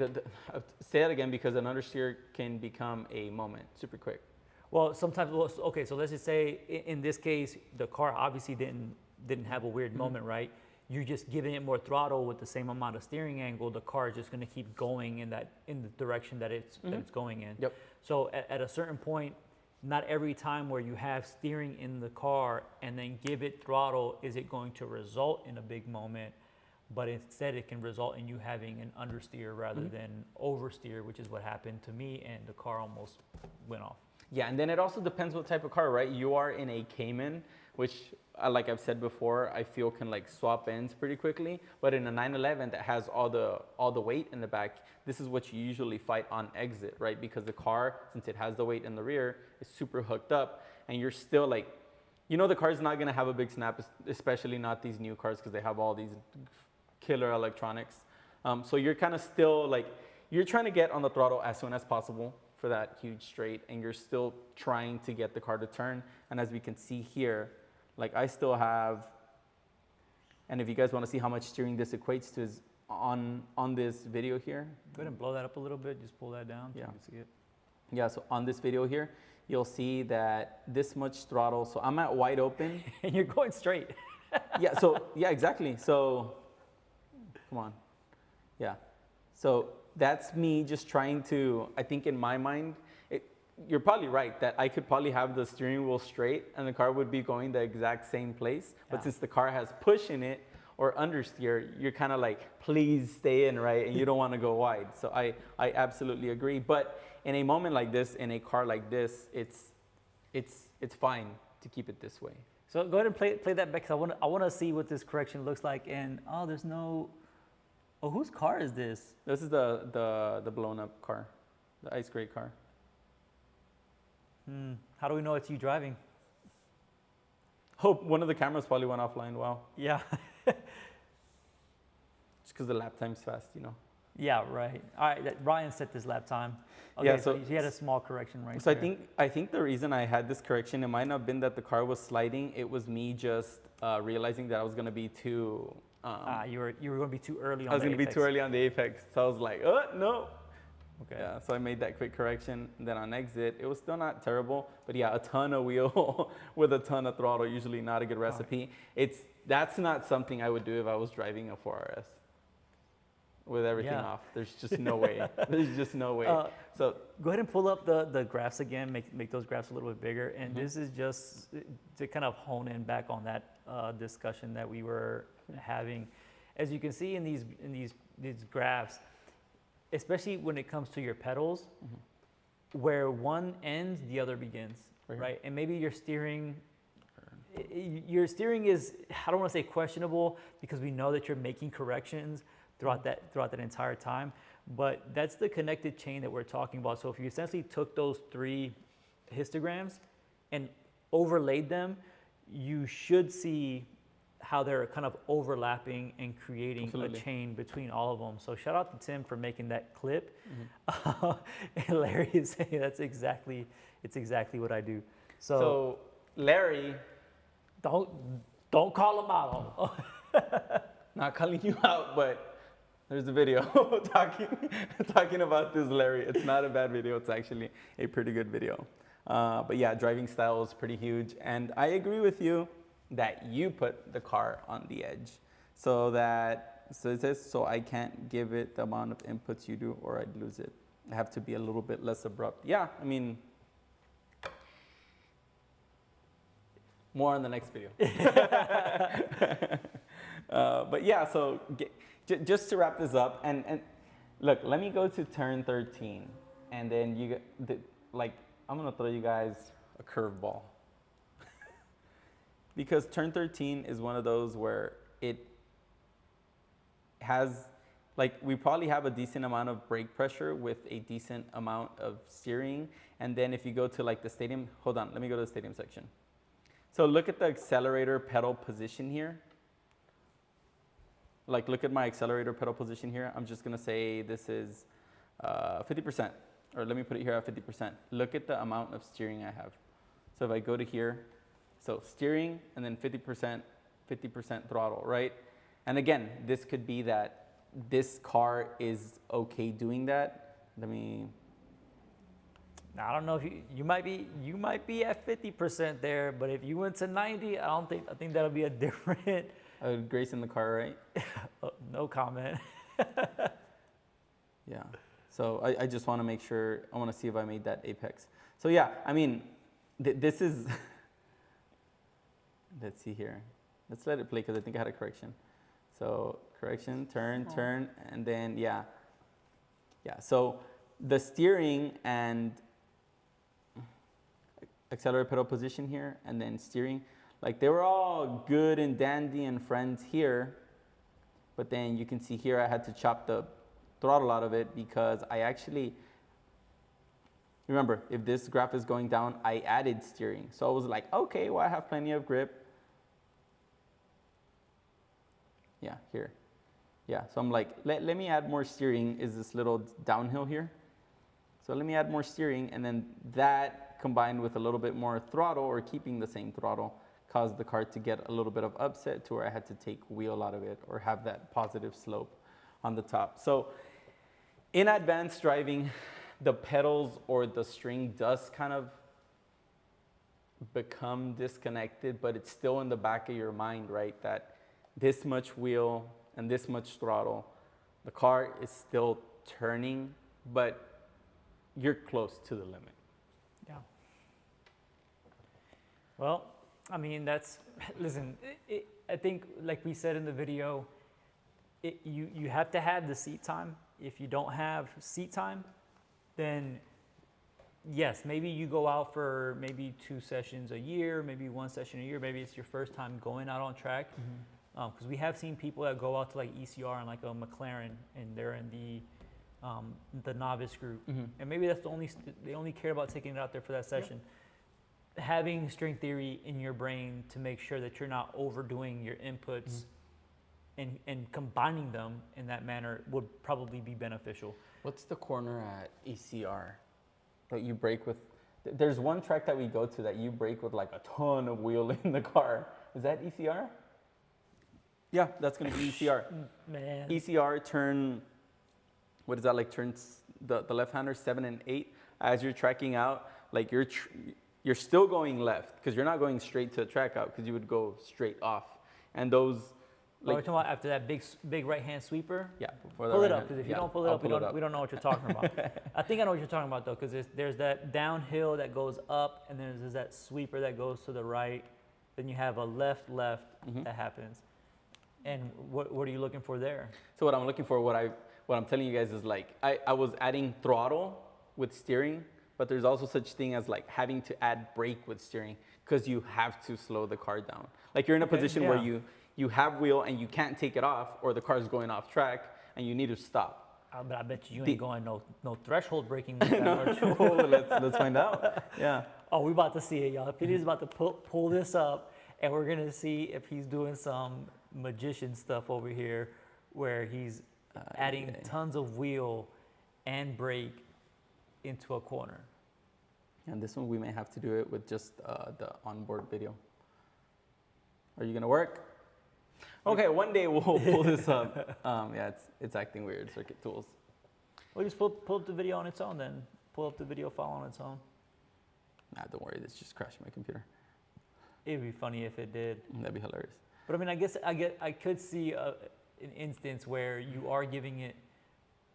say that again because an understeer can become a moment super quick. Well, sometimes. Well, okay, so let's just say in this case, the car obviously didn't have a weird moment, right? You're just giving it more throttle with the same amount of steering angle. The car is just going to keep going in the direction that it's going in. Yep. So at a certain point, not every time where you have steering in the car and then give it throttle is it going to result in a big moment, but instead it can result in you having an understeer rather than oversteer, which is what happened to me, and the car almost went off. Yeah, and then it also depends what type of car, right? You are in a Cayman, which, like I've said before, I feel can like swap ends pretty quickly. But in a 911 that has all the weight in the back, this is what you usually fight on exit, right? Because the car, since it has the weight in the rear, is super hooked up, and you're still like, you know, the car's not gonna have a big snap, especially not these new cars because they have all these killer electronics. So you're kind of still like, you're trying to get on the throttle as soon as possible for that huge straight, and you're still trying to get the car to turn. And as we can see here, like I still have, and if you guys want to see how much steering this equates to is on this video here. Go ahead and blow that up a little bit, just pull that down so Yeah. you can see it. Yeah, so on this video here, you'll see that this much throttle, so I'm at wide open. And you're going straight. Yeah, exactly. So, come on. Yeah. So that's me just trying to, I think in my mind, you're probably right that I could probably have the steering wheel straight and the car would be going the exact same place. But Yeah. since the car has push in it or understeer, you're kind of like, please stay in, right? And you don't want to go wide. So I absolutely agree. But in a moment like this, in a car like this, it's fine to keep it this way. So go ahead and play that back, because I want to see what this correction looks like. And there's no. Oh, whose car is this? This is the blown up car, the ice gray car. How do we know it's you driving? Oh, one of the cameras probably went offline. Wow. Yeah. Just because the lap time's fast, you know. Yeah, right. All right, Ryan set this lap time. Okay, Yeah, so so- he had a small correction right So there. I think the reason I had this correction, it might not have been that the car was sliding. It was me just realizing that I was gonna be too. You were going to be too early on I was the gonna be apex. too early on the apex, so I was like, no. Okay. Yeah, so I made that quick correction. And then on exit, it was still not terrible, but yeah, a ton of wheel with a ton of throttle, usually not a good recipe. That's not something I would do if I was driving a 4RS with everything Yeah. off. There's just no way. There's just no way. So Go ahead and pull up the graphs again, make those graphs a little bit bigger. And this is just to kind of hone in back on that discussion that we were having. As you can see in these graphs, especially when it comes to your pedals, where one ends, the other begins, right? And maybe your steering is, I don't want to say questionable, because we know that you're making corrections throughout that entire time, but that's the connected chain that we're talking about. So if you essentially took those 3 histograms and overlaid them, you should see how they're kind of overlapping and creating Absolutely. a chain between all of them. So shout out to Tim for making that clip. And Larry is saying it's exactly what I do. So Larry, Don't call him out. not calling you out, but there's a video talking about this Larry. It's not a bad video. It's actually a pretty good video. But yeah, driving style is pretty huge. And I agree with you that you put the car on the edge so it says, so I can't give it the amount of inputs you do or I'd lose it. I have to be a little bit less abrupt. Yeah, I mean, more on the next video. But yeah, so just to wrap this up, and look, let me go to turn 13, and then I'm gonna throw you guys a curveball. Because turn 13 is one of those where it has, like, we probably have a decent amount of brake pressure with a decent amount of steering. And then if you go to like the stadium, hold on, let me go to the stadium section. So look at the accelerator pedal position here. Like, look at my accelerator pedal position here. I'm just gonna say this is 50%, or let me put it here at 50%. Look at the amount of steering I have. So if I go to here, so steering and then 50% throttle, right? And again, this could be that this car is okay doing that. Let me, Now, I don't know if you might be at 50% there, but if you went to 90, I think that'll be a different. Grace in the car, right? No comment. Yeah. So I just want to make sure, I want to see if I made that apex. So yeah, I mean, this is, let's see here. Let's let it play because I think I had a correction. So correction, turn, and then yeah. Yeah, so the steering and accelerator pedal position here, and then steering, like they were all good and dandy and friends here, but then you can see here I had to chop the throttle out of it because I actually, remember, if this graph is going down, I added steering. So I was like, okay, well, I have plenty of grip. Yeah, here. Yeah, so I'm like, let me add more steering, is this little downhill here. So let me add more steering, and then that combined with a little bit more throttle, or keeping the same throttle, caused the car to get a little bit of upset to where I had to take wheel out of it or have that positive slope on the top. So in advanced driving, the pedals or the string does kind of become disconnected, but it's still in the back of your mind, right? That this much wheel and this much throttle, the car is still turning, but you're close to the limit. Yeah. Well, I mean, listen, I think like we said in the video, you have to have the seat time. If you don't have seat time, then yes, maybe you go out for maybe 2 sessions a year, maybe 1 session a year, maybe it's your first time going out on track. Because we have seen people that go out to like ECR and like a McLaren, and they're in the novice group, and maybe that's they only care about taking it out there for that session. Yep. Having string theory in your brain to make sure that you're not overdoing your inputs and combining them in that manner would probably be beneficial. What's the corner at ECR that you brake with? There's one track that we go to that you brake with like a ton of wheel in the car. Is that ECR? Yeah, that's going to be ECR. Man. ECR turn, what is that, like turns the left-hander 7 and 8. As you're tracking out, like you're still going left because you're not going straight to the track out, because you would go straight off. And those, Like, we're talking about after that big right-hand sweeper? Yeah. Pull it up, because if you don't pull it up, we don't know what you're talking about. I think I know what you're talking about, though, because there's that downhill that goes up, and then there's that sweeper that goes to the right. Then you have a left that happens. And what are you looking for there? So what I'm looking for, what I'm telling you guys is like, I was adding throttle with steering, but there's also such thing as like having to add brake with steering, because you have to slow the car down. Like you're in a position where you have wheel and you can't take it off, or the car's going off track and you need to stop. But I bet you ain't going no threshold braking with that. No, let's find out. Yeah. Oh, we're about to see it, y'all. Peter's about to pull this up, and we're gonna see if he's doing some magician stuff over here, where he's adding tons of wheel and brake into a corner. And this one we may have to do it with just the onboard video. Are you gonna work? Okay, one day we'll pull this up. Yeah, it's acting weird. Circuit Tools. Well, just pull up the video on its own then. Pull up the video file on its own. Nah, don't worry. This just crashed my computer. It'd be funny if it did. That'd be hilarious. But I mean, I guess I could see an instance where you are giving it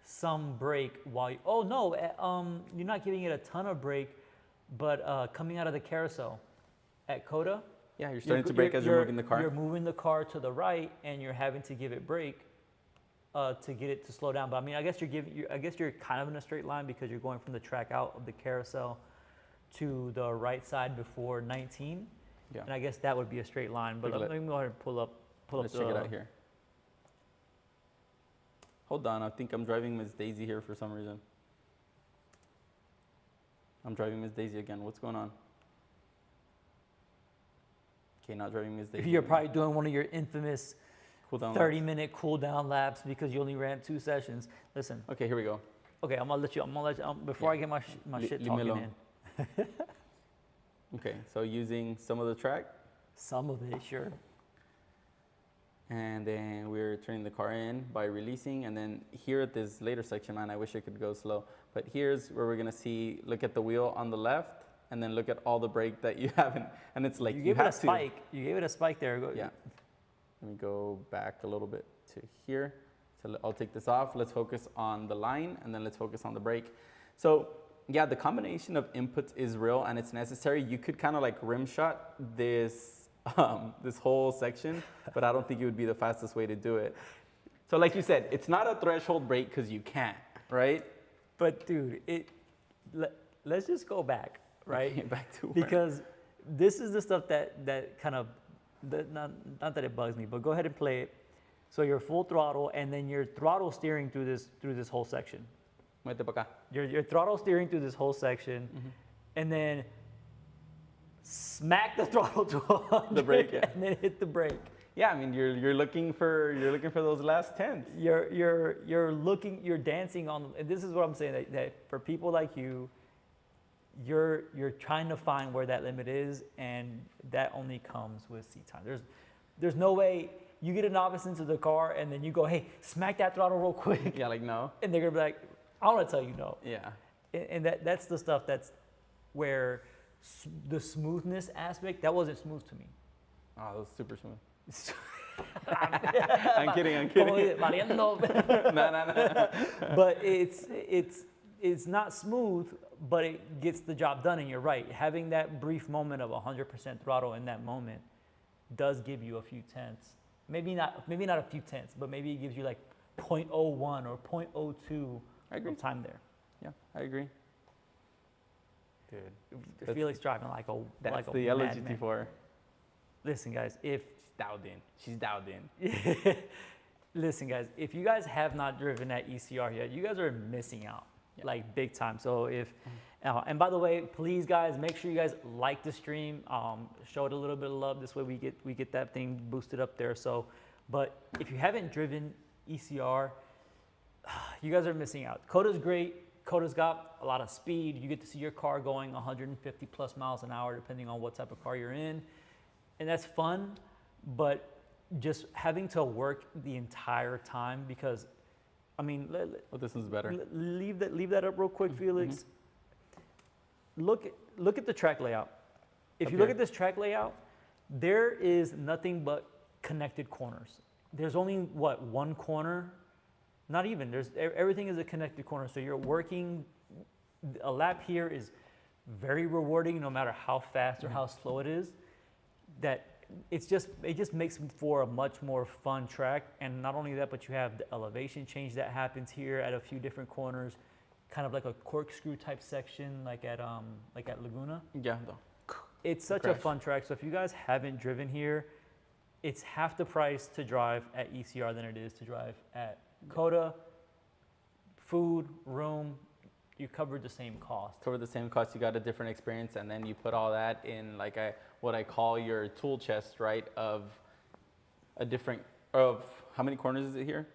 some brake while you're not giving it a ton of brake, but coming out of the carousel at COTA. Yeah, you're starting to brake as you're moving the car. You're moving the car to the right, and you're having to give it brake to get it to slow down. But I mean, I guess you're kind of in a straight line, because you're going from the track out of the carousel to the right side before 19. Yeah. And I guess that would be a straight line. But Look at let me go ahead and pull up Let's check it out here. Hold on, I think I'm driving Miss Daisy here for some reason. I'm driving Miss Daisy again. What's going on? Okay, not driving Miss Daisy. You're again. probably doing one of your infamous Cool down 30-minute cool down laps because you only ran 2 sessions. Listen, laps. Okay, here we go. okay, I'm gonna let you. Before I get my shit talking Limelo. in. Okay, so using some of the track, Some of it, sure. and then we're turning the car in by releasing, and then here at this later section, man, I wish I could go slow, but here's where we're gonna see, look at the wheel on the left, and then look at all the brake that you haven't, and it's like You you gave it a have to. spike. You gave it a spike there. Yeah. Let me go back a little bit to here. So I'll take this off. Let's focus on the line, and then let's focus on the brake. So yeah, the combination of inputs is real and it's necessary. You could kind of like rim shot this this whole section, but I don't think it would be the fastest way to do it. So like you said, it's not a threshold brake because you can't, right? But dude, let's just go back, right? Okay, back to where- Because this is the stuff that kind of, not that it bugs me, but go ahead and play it. So you're full throttle, and then you're throttle steering through this whole section. Muévete pa' acá. You're throttle steering through this whole section, and then smack the throttle to 100, The brake, yeah. and then hit the brake. Yeah, I mean you're looking for those last tenths. You're dancing on. And this is what I'm saying, that for people like you, you're trying to find where that limit is, and that only comes with seat time. There's no way you get a novice into the car and then you go, hey, smack that throttle real quick, Yeah, like no. and they're gonna be like, I want to tell you no. Yeah. And that's the stuff that's where the smoothness aspect, that wasn't smooth to me. Oh, that was super smooth. I'm kidding. Como dice, "Mariendo." No. But it's not smooth, but it gets the job done. And you're right, having that brief moment of 100% throttle in that moment does give you a few tenths. Maybe not a few tenths, but maybe it gives you like 0.01 or 0.02 I agree. of time there. Yeah, I agree. Dude, Felix driving like a that's like the a yellow madman. GT4. Listen, guys, She's dialed in. listen, guys, if you guys have not driven that ECR yet, you guys are missing out, like big time. So if, and by the way, please, guys, make sure you guys like the stream, show it a little bit of love. This way we get that thing boosted up there. So, but if you haven't driven ECR, you guys are missing out. Coda's great. Coda's got a lot of speed. You get to see your car going 150 plus miles an hour, depending on what type of car you're in. And that's fun, but just having to work the entire time, because, I mean, Well, this one's better. leave that up real quick, Felix. Look at the track layout. If Up you look here. at this track layout, there is nothing but connected corners. There's only one corner? Not even. Everything is a connected corner. So you're working. A lap here is very rewarding, no matter how fast or how slow it is. That it just makes for a much more fun track. And not only that, but you have the elevation change that happens here at a few different corners, kind of like a corkscrew type section, like at Laguna. Yeah, though. It's such a fun track. So if you guys haven't driven here, it's half the price to drive at ECR than it is to drive at Coda. Food, room, you covered the same cost. Cover the same cost, you got a different experience, and then you put all that in like what I call your tool chest, right? Of how many corners is it here?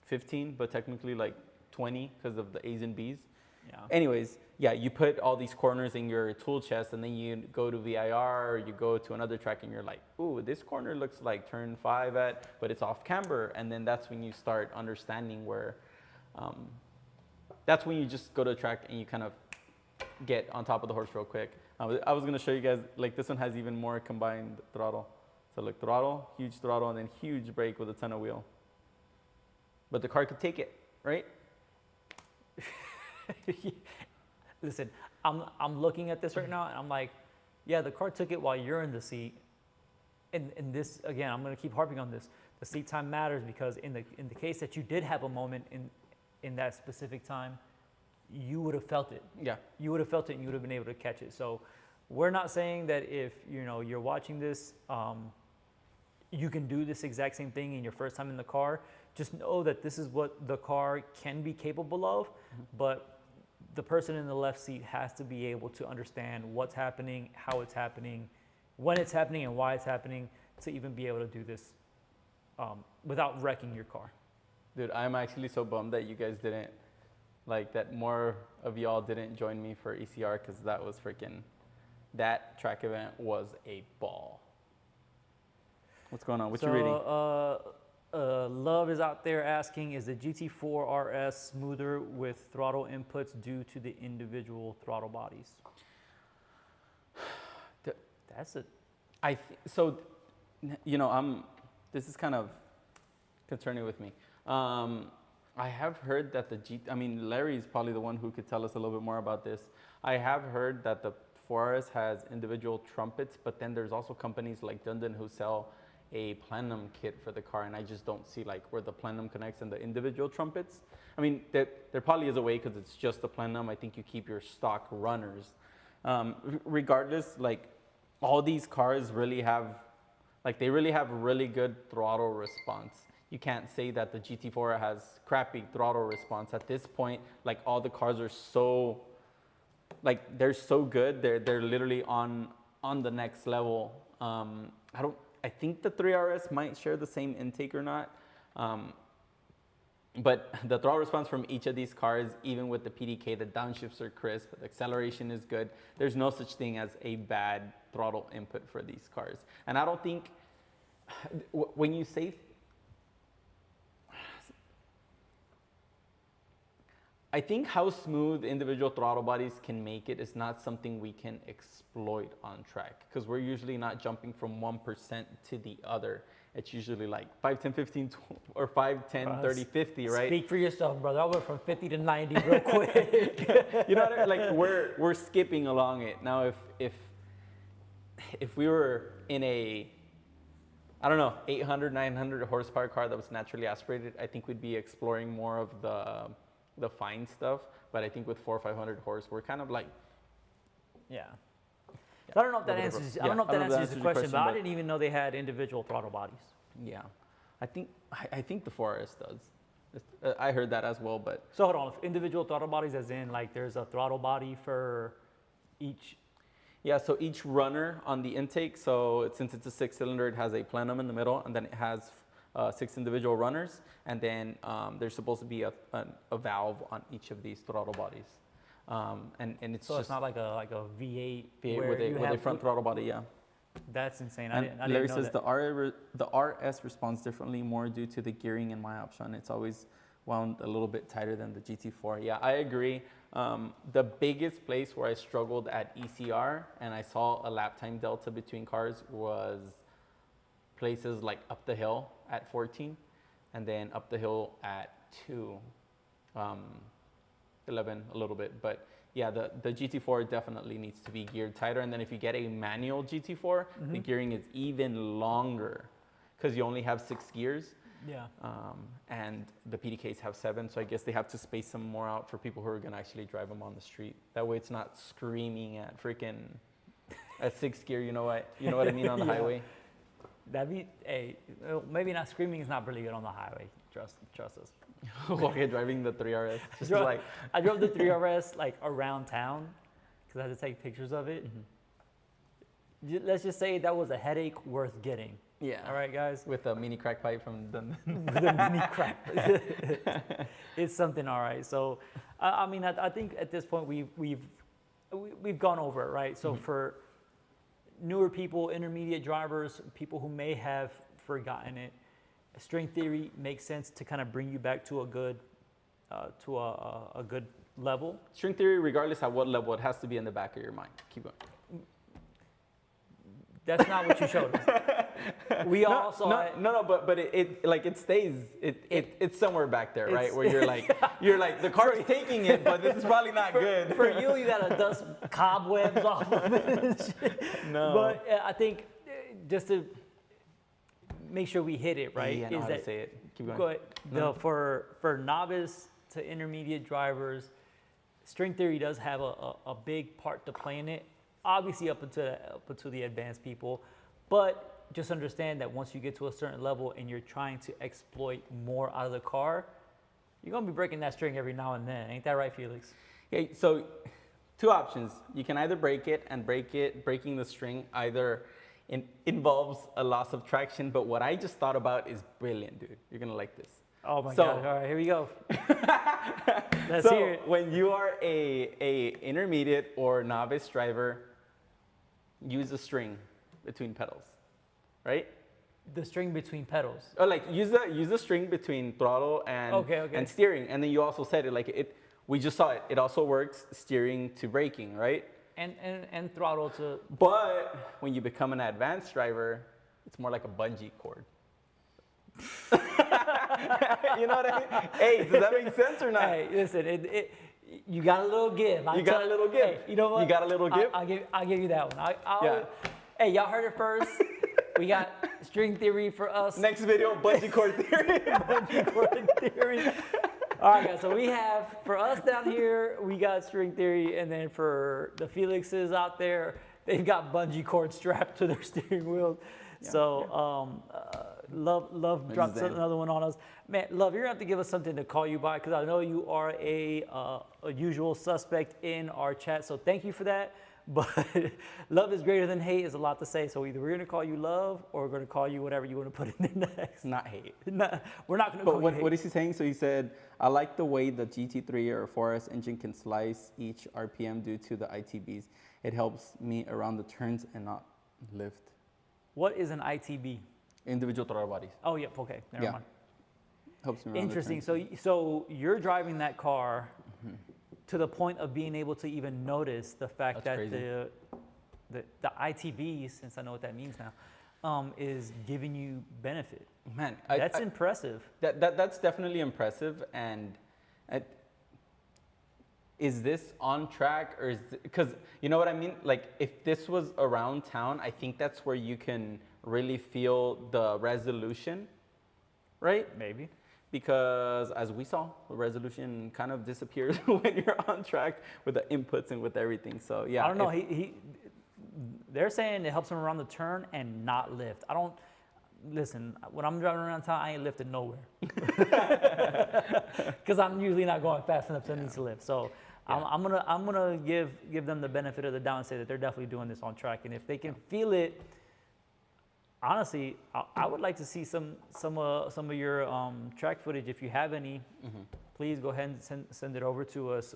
15, but technically like 20 because of the A's and B's. Yeah. Anyways, yeah, you put all these corners in your tool chest, and then you go to VIR or you go to another track and you're like, ooh, this corner looks like turn 5 but it's off camber. And then that's when you start understanding where, that's when you just go to a track and you kind of get on top of the horse real quick. I was gonna show you guys, like this one has even more combined throttle. So look, throttle, huge throttle, and then huge brake with a ton of wheel. But the car could take it, right? Listen, I'm looking at this right now and I'm like, yeah, the car took it while you're in the seat. And this, again, I'm gonna keep harping on this. The seat time matters because in the case that you did have a moment in that specific time, you would have felt it. Yeah. You would have felt it and you would have been able to catch it. So we're not saying that if you're watching this, you can do this exact same thing in your first time in the car. Just know that this is what the car can be capable of, but the person in the left seat has to be able to understand what's happening, how it's happening, when it's happening, and why it's happening to even be able to do this without wrecking your car. Dude, I'm actually so bummed that you guys didn't, like, that more of y'all didn't join me for ECR, because that was freaking, that track event was a ball. What's going on? What you reading? Love is out there asking, is the GT4 RS smoother with throttle inputs due to the individual throttle bodies? That's it. So, this is kind of concerning with me. I have heard that Larry is probably the one who could tell us a little bit more about this. I have heard that the 4RS has individual trumpets, but then there's also companies like Dundon who sell a plenum kit for the car, and I just don't see like where the plenum connects and the individual trumpets. I mean, there probably is a way because it's just a plenum. I think you keep your stock runners. Regardless, like all these cars really have really good throttle response. You can't say that the GT4 has crappy throttle response. At this point, like all the cars are so, like they're so good. They're literally on the next level. I think the 3RS might share the same intake or not. But the throttle response from each of these cars, even with the PDK, the downshifts are crisp, the acceleration is good. There's no such thing as a bad throttle input for these cars. And I don't think, when you say, I think how smooth individual throttle bodies can make it is not something we can exploit on track, because we're usually not jumping from 1% to the other. It's usually like 5, 10, 15, or 5, 10, 30, 50, right? Speak for yourself, brother. I went from 50 to 90 real quick. You know what I mean? Like we're skipping along it. Now if we were in a, I don't know, 800, 900 horsepower car that was naturally aspirated, I think we'd be exploring more of the fine stuff. But I think with 400 or 500 horse, we're kind of like, yeah. So I don't know if that answers. I don't know if that answers the question, but I didn't even know they had individual throttle bodies. Yeah, I think the 4RS does. I heard that as well, but so hold on. Individual throttle bodies, as in like there's a throttle body for each. Yeah, so each runner on the intake. So since it's a 6-cylinder, it has a plenum in the middle, and then it has 6 individual runners, and then there's supposed to be a valve on each of these throttle bodies. And it's so just it's not like a V8 with a front throttle body, yeah. That's insane. And I didn't Larry know says that. the RS responds differently, more due to the gearing in my option. It's always wound a little bit tighter than the GT4. Yeah, I agree. The biggest place where I struggled at ECR and I saw a lap time delta between cars was places like up the hill at 14 and then up the hill at 2. 11 a little bit, but yeah, the GT4 definitely needs to be geared tighter. And then if you get a manual GT4, the gearing is even longer because you only have 6 gears. Yeah. And the PDKs have 7, so I guess they have to space them more out for people who are gonna actually drive them on the street. That way, it's not screaming at freaking a 6th gear. You know what I mean on the highway. That'd be maybe not screaming is not really good on the highway. Trust us. Okay, driving the 3RS. I drove the 3RS like around town because I had to take pictures of it. Let's just say that was a headache worth getting. Yeah. All right, guys. With a mini crack pipe from Dundon. With a mini crack. It's something, all right. So, I mean, I think at this point we've gone over it, right? So for newer people, intermediate drivers, people who may have forgotten it, string theory makes sense to kind of bring you back to a good good level. String theory, regardless at what level, it has to be in the back of your mind. Keep going. That's not what you showed us. We all saw it. No, but it stays. It's somewhere back there, right? Where you're like the car's taking it, but this is probably not good. For you gotta dust cobwebs off of it. No. But I think just to make sure we hit it right. Yeah, I know how to say it. Keep going. Go ahead. No. For novice to intermediate drivers, string theory does have a big part to play in it. obviously up until the advanced people, but just understand that once you get to a certain level and you're trying to exploit more out of the car, you're gonna be breaking that string every now and then. Ain't that right, Felix? Okay, so two options. You can either breaking the string either involves a loss of traction, but what I just thought about is brilliant, dude. You're gonna like this. Oh my So- God! All right, here we go. Let's So hear it. when you are a intermediate or novice driver, use a string between pedals, right? The string between pedals. Or like use the string between throttle and Okay. and steering. And then you also said it like it. We just saw it. It also works steering to braking, right? And throttle to. But when you become an advanced driver, it's more like a bungee cord. You know what I mean? Hey, does that make sense or not? Hey, listen, you got a little give. You got a little give. Hey, you know what? You got a little give? I'll give you that one. Yeah. Hey, y'all heard it first. We got string theory for us. Next video, bungee cord theory. Bungee cord theory. All right, guys. So we have for us down here, we got string theory, and then for the Felixes out there, they've got bungee cord strapped to their steering wheel. So Love dropped another one on us. Man, Love, you're gonna have to give us something to call you by because I know you are a usual suspect in our chat. So thank you for that. But love is greater than hate is a lot to say. So either we're gonna call you Love or we're gonna call you whatever you want to put in there next. Not hate. No, we're not gonna But call you hate. what is he saying? So he said, I like the way the GT3 or 4S engine can slice each RPM due to the ITBs. It helps me around the turns and not lift. What is an ITB? Individual throttle bodies. Oh, yep. Okay, never mind. Helps me around Interesting. the turns. So you're driving that car to the point of being able to even notice the fact That's that crazy. the ITB, since I know what that means now, is giving you benefit. Man, That's impressive. that's definitely impressive. And is this on track or is because you know what I mean? Like if this was around town, I think that's where you can really feel the resolution, right? Maybe. Because as we saw, the resolution kind of disappears when you're on track with the inputs and with everything. So yeah, I don't know. They're saying it helps him around the turn and not lift. I don't listen. When I'm driving around town, I ain't lifting nowhere because I'm usually not going fast enough to need to lift. So I'm gonna give them the benefit of the doubt and say that they're definitely doing this on track. And if they can feel it, honestly, I would like to see some of your track footage if you have any. Please go ahead and send it over to us.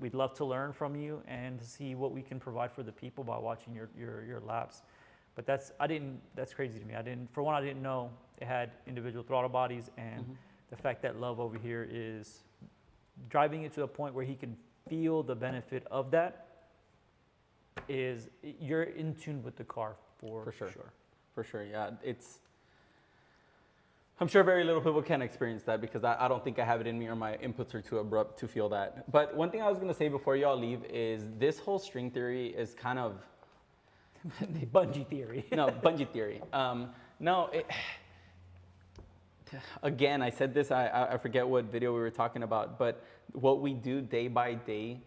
We'd love to learn from you and see what we can provide for the people by watching your laps. But that's crazy to me. I didn't know it had individual throttle bodies, and the fact that Love over here is driving it to a point where he can feel the benefit of that is you're in tune with the car for sure. For sure, yeah. I'm sure very little people can experience that because I don't think I have it in me or my inputs are too abrupt to feel that. But one thing I was gonna say before y'all leave is this whole string theory is kind of bungee theory. No, bungee theory. Again, I said this, I forget what video we were talking about, but what we do day by day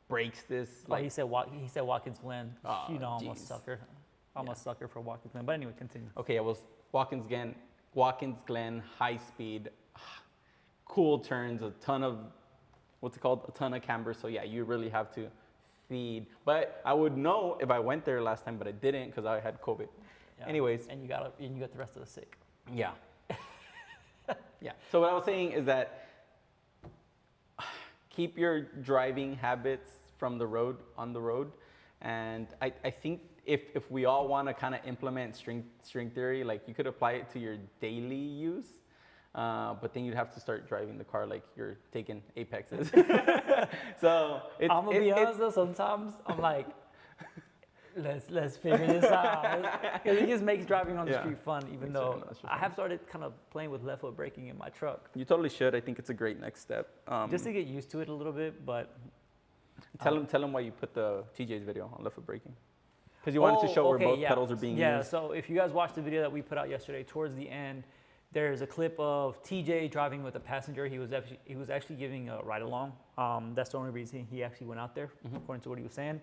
breaks this. Like he said Watkins Glen. Oh, I'm a geez. sucker. I'm a sucker for Watkins Glen. But anyway, continue. Okay, it was Watkins Glen, high speed, cool turns, a ton of, a ton of camber. So yeah, you really have to feed. But I would know if I went there last time, but I didn't because I had COVID. Yeah. Anyways. And you got the rest of the sick. Yeah. Yeah. So what I was saying is that keep your driving habits from the road on the road. And I think if we all want to kind of implement string theory, like you could apply it to your daily use, but then you'd have to start driving the car like you're taking apexes. So I'm gonna be honest though, sometimes I'm like, let's figure this out. Because it just makes driving on the street fun, even though I have started kind of playing with left foot braking in my truck. You totally should. I think it's a great next step. Just to get used to it a little bit, but. Tell them why you put the TJ's video on left foot braking. Because you wanted to show where both pedals are being used. Yeah, so if you guys watched the video that we put out yesterday, towards the end, there's a clip of TJ driving with a passenger. He was actually giving a ride along. That's the only reason he actually went out there, according to what he was saying.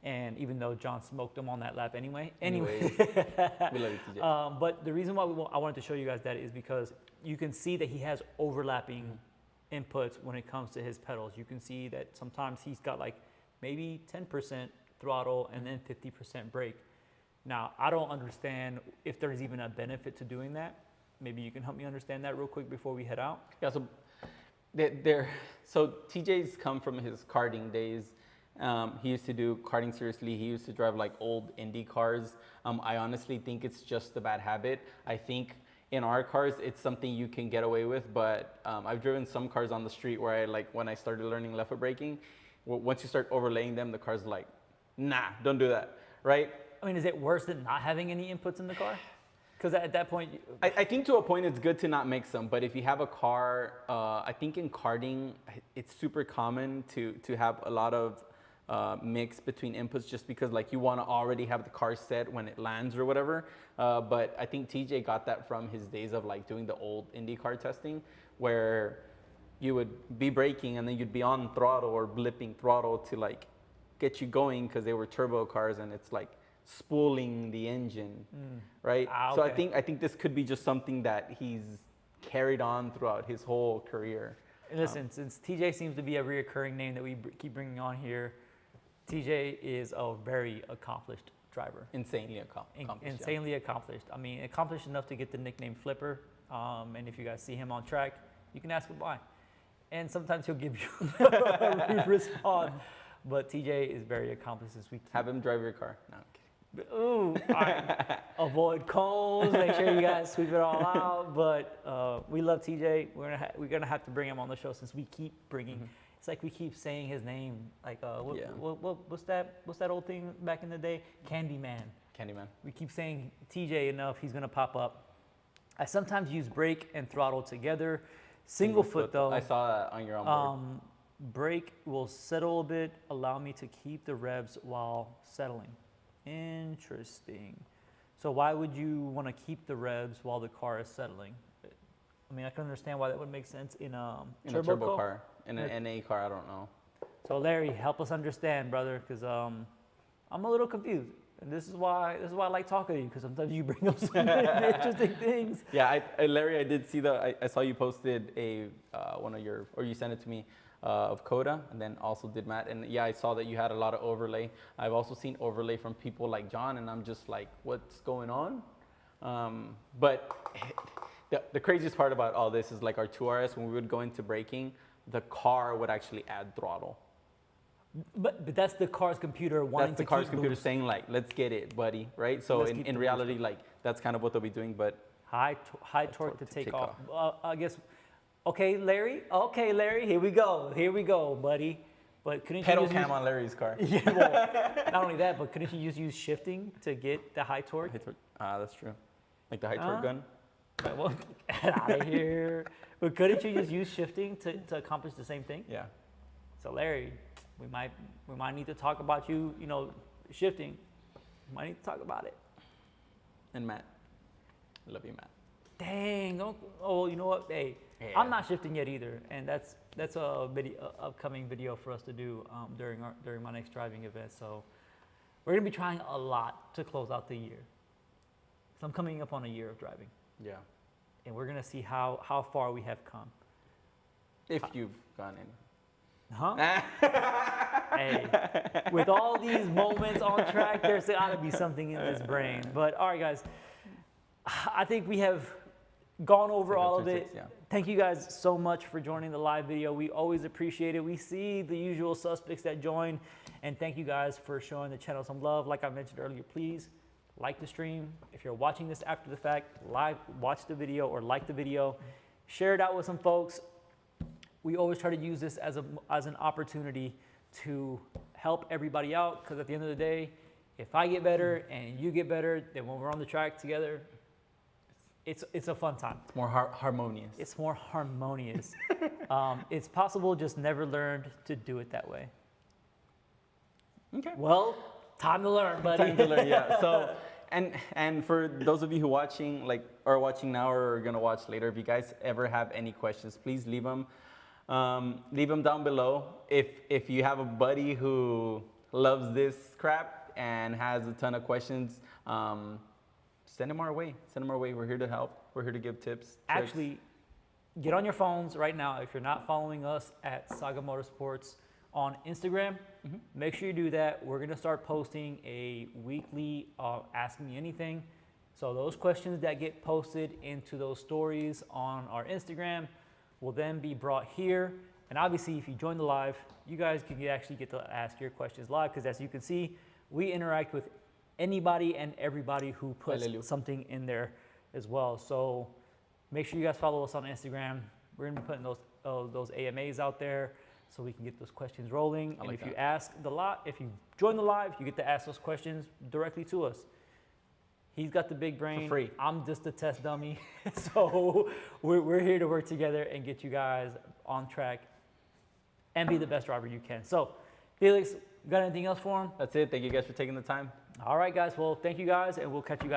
And even though John smoked him on that lap anyway. Anyways, we love you, TJ. But the reason why I wanted to show you guys that is because you can see that he has overlapping inputs when it comes to his pedals. You can see that sometimes he's got like maybe 10% throttle and then 50% brake. Now, I don't understand if there's even a benefit to doing that. Maybe you can help me understand that real quick before we head out. Yeah, so so TJ's come from his karting days. He used to do karting seriously. He used to drive like old Indy cars. I honestly think it's just a bad habit. I think in our cars, it's something you can get away with, but I've driven some cars on the street where when I started learning left foot braking, once you start overlaying them, the car's like, nah, don't do that, right? I mean, is it worse than not having any inputs in the car? Because at that point, I think to a point it's good to not mix them, but if you have a car, I think in karting, it's super common to have a lot of mix between inputs just because like you want to already have the car set when it lands or whatever. But I think TJ got that from his days of like doing the old IndyCar testing where you would be braking and then you'd be on throttle or blipping throttle to like get you going because they were turbo cars and it's like spooling the engine, right? So I think this could be just something that he's carried on throughout his whole career. And listen, since TJ seems to be a reoccurring name that we keep bringing on here, TJ is a very accomplished driver. Insanely accomplished. Insanely accomplished. I mean, accomplished enough to get the nickname Flipper. And if you guys see him on track, you can ask him why. And sometimes he'll give you a rude response. But TJ is very accomplished this week. Have him drive your car. No, I'm kidding. Ooh, all right. Avoid cones. Make sure you guys sweep it all out. But we love TJ. We're gonna have to bring him on the show since we keep bringing. It's like we keep saying his name. Like what's that old thing back in the day? Candyman. Candyman. We keep saying TJ enough, he's gonna pop up. I sometimes use brake and throttle together. Single foot though. I saw that on your onboard. Brake will settle a bit, allow me to keep the revs while settling. Interesting. So why would you want to keep the revs while the car is settling? I mean, I can understand why that would make sense in a turbo car. In an NA car, I don't know. So Larry, help us understand, brother, because I'm a little confused. And this is why I like talking to you, because sometimes you bring up some interesting things. Yeah, Larry, I did see I saw you posted one of your, or you sent it to me, of Coda, and then also did Matt. And yeah, I saw that you had a lot of overlay. I've also seen overlay from people like John, and I'm just like, what's going on? But the craziest part about all this is like our 2RS, when we would go into braking, the car would actually add throttle. But that's the car's computer wanting to keep That's the car's computer boost. saying like, let's get it, buddy, right? So in reality, like that's kind of what they'll be doing, but high torque to take off. I guess. Okay, Larry, here we go, buddy. But couldn't pedal you just cam on Larry's car. Yeah, well, not only that, but couldn't you just use shifting to get the high torque? That's true. Like the high torque gun. Well, get out of here. But couldn't you just use shifting to accomplish the same thing? Yeah. So Larry, we might need to talk about you, shifting. We might need to talk about it. And Matt. I love you, Matt. Dang. Oh, you know what? Hey, yeah. I'm not shifting yet either, and that's a upcoming video for us to do during my next driving event. So we're gonna be trying a lot to close out the year. So I'm coming up on a year of driving. Yeah. And we're gonna see how far we have come. If you've gone in. Huh? Hey, with all these moments on track, there's got to be something in this brain. But all right, guys, I think we have gone over all of it. Yeah. Thank you guys so much for joining the live video. We always appreciate it. We see the usual suspects that join, and thank you guys for showing the channel some love. Like I mentioned earlier, please like the stream. If you're watching this after the fact, watch the video or like the video. Share it out with some folks. We always try to use this as an opportunity to help everybody out, because at the end of the day, if I get better and you get better, then when we're on the track together, it's a fun time. It's more harmonious. It's more harmonious. It's possible, just never learned to do it that way. Okay. Well, time to learn, buddy. Time to learn, yeah. So, and for those of you who are watching now or are gonna watch later, if you guys ever have any questions, please leave them. Leave them down below. If you have a buddy who loves this crap and has a ton of questions, send them our way. Send them our way. We're here to help. We're here to give tips. Tricks. Actually, get on your phones right now. If you're not following us at Saga Motorsports on Instagram, make sure you do that. We're going to start posting a weekly Ask Me Anything. So those questions that get posted into those stories on our Instagram will then be brought here. And obviously, if you join the live, you guys can actually get to ask your questions live, because as you can see, we interact with anybody and everybody who puts something in there as well. So make sure you guys follow us on Instagram. We're gonna be putting those AMAs out there so we can get those questions rolling. And if you ask if you join the live, you get to ask those questions directly to us. He's got the big brain. For free. I'm just a test dummy. So we're here to work together and get you guys on track and be the best driver you can. So, Felix, got anything else for him? That's it. Thank you guys for taking the time. All right, guys. Well, thank you guys, and we'll catch you guys.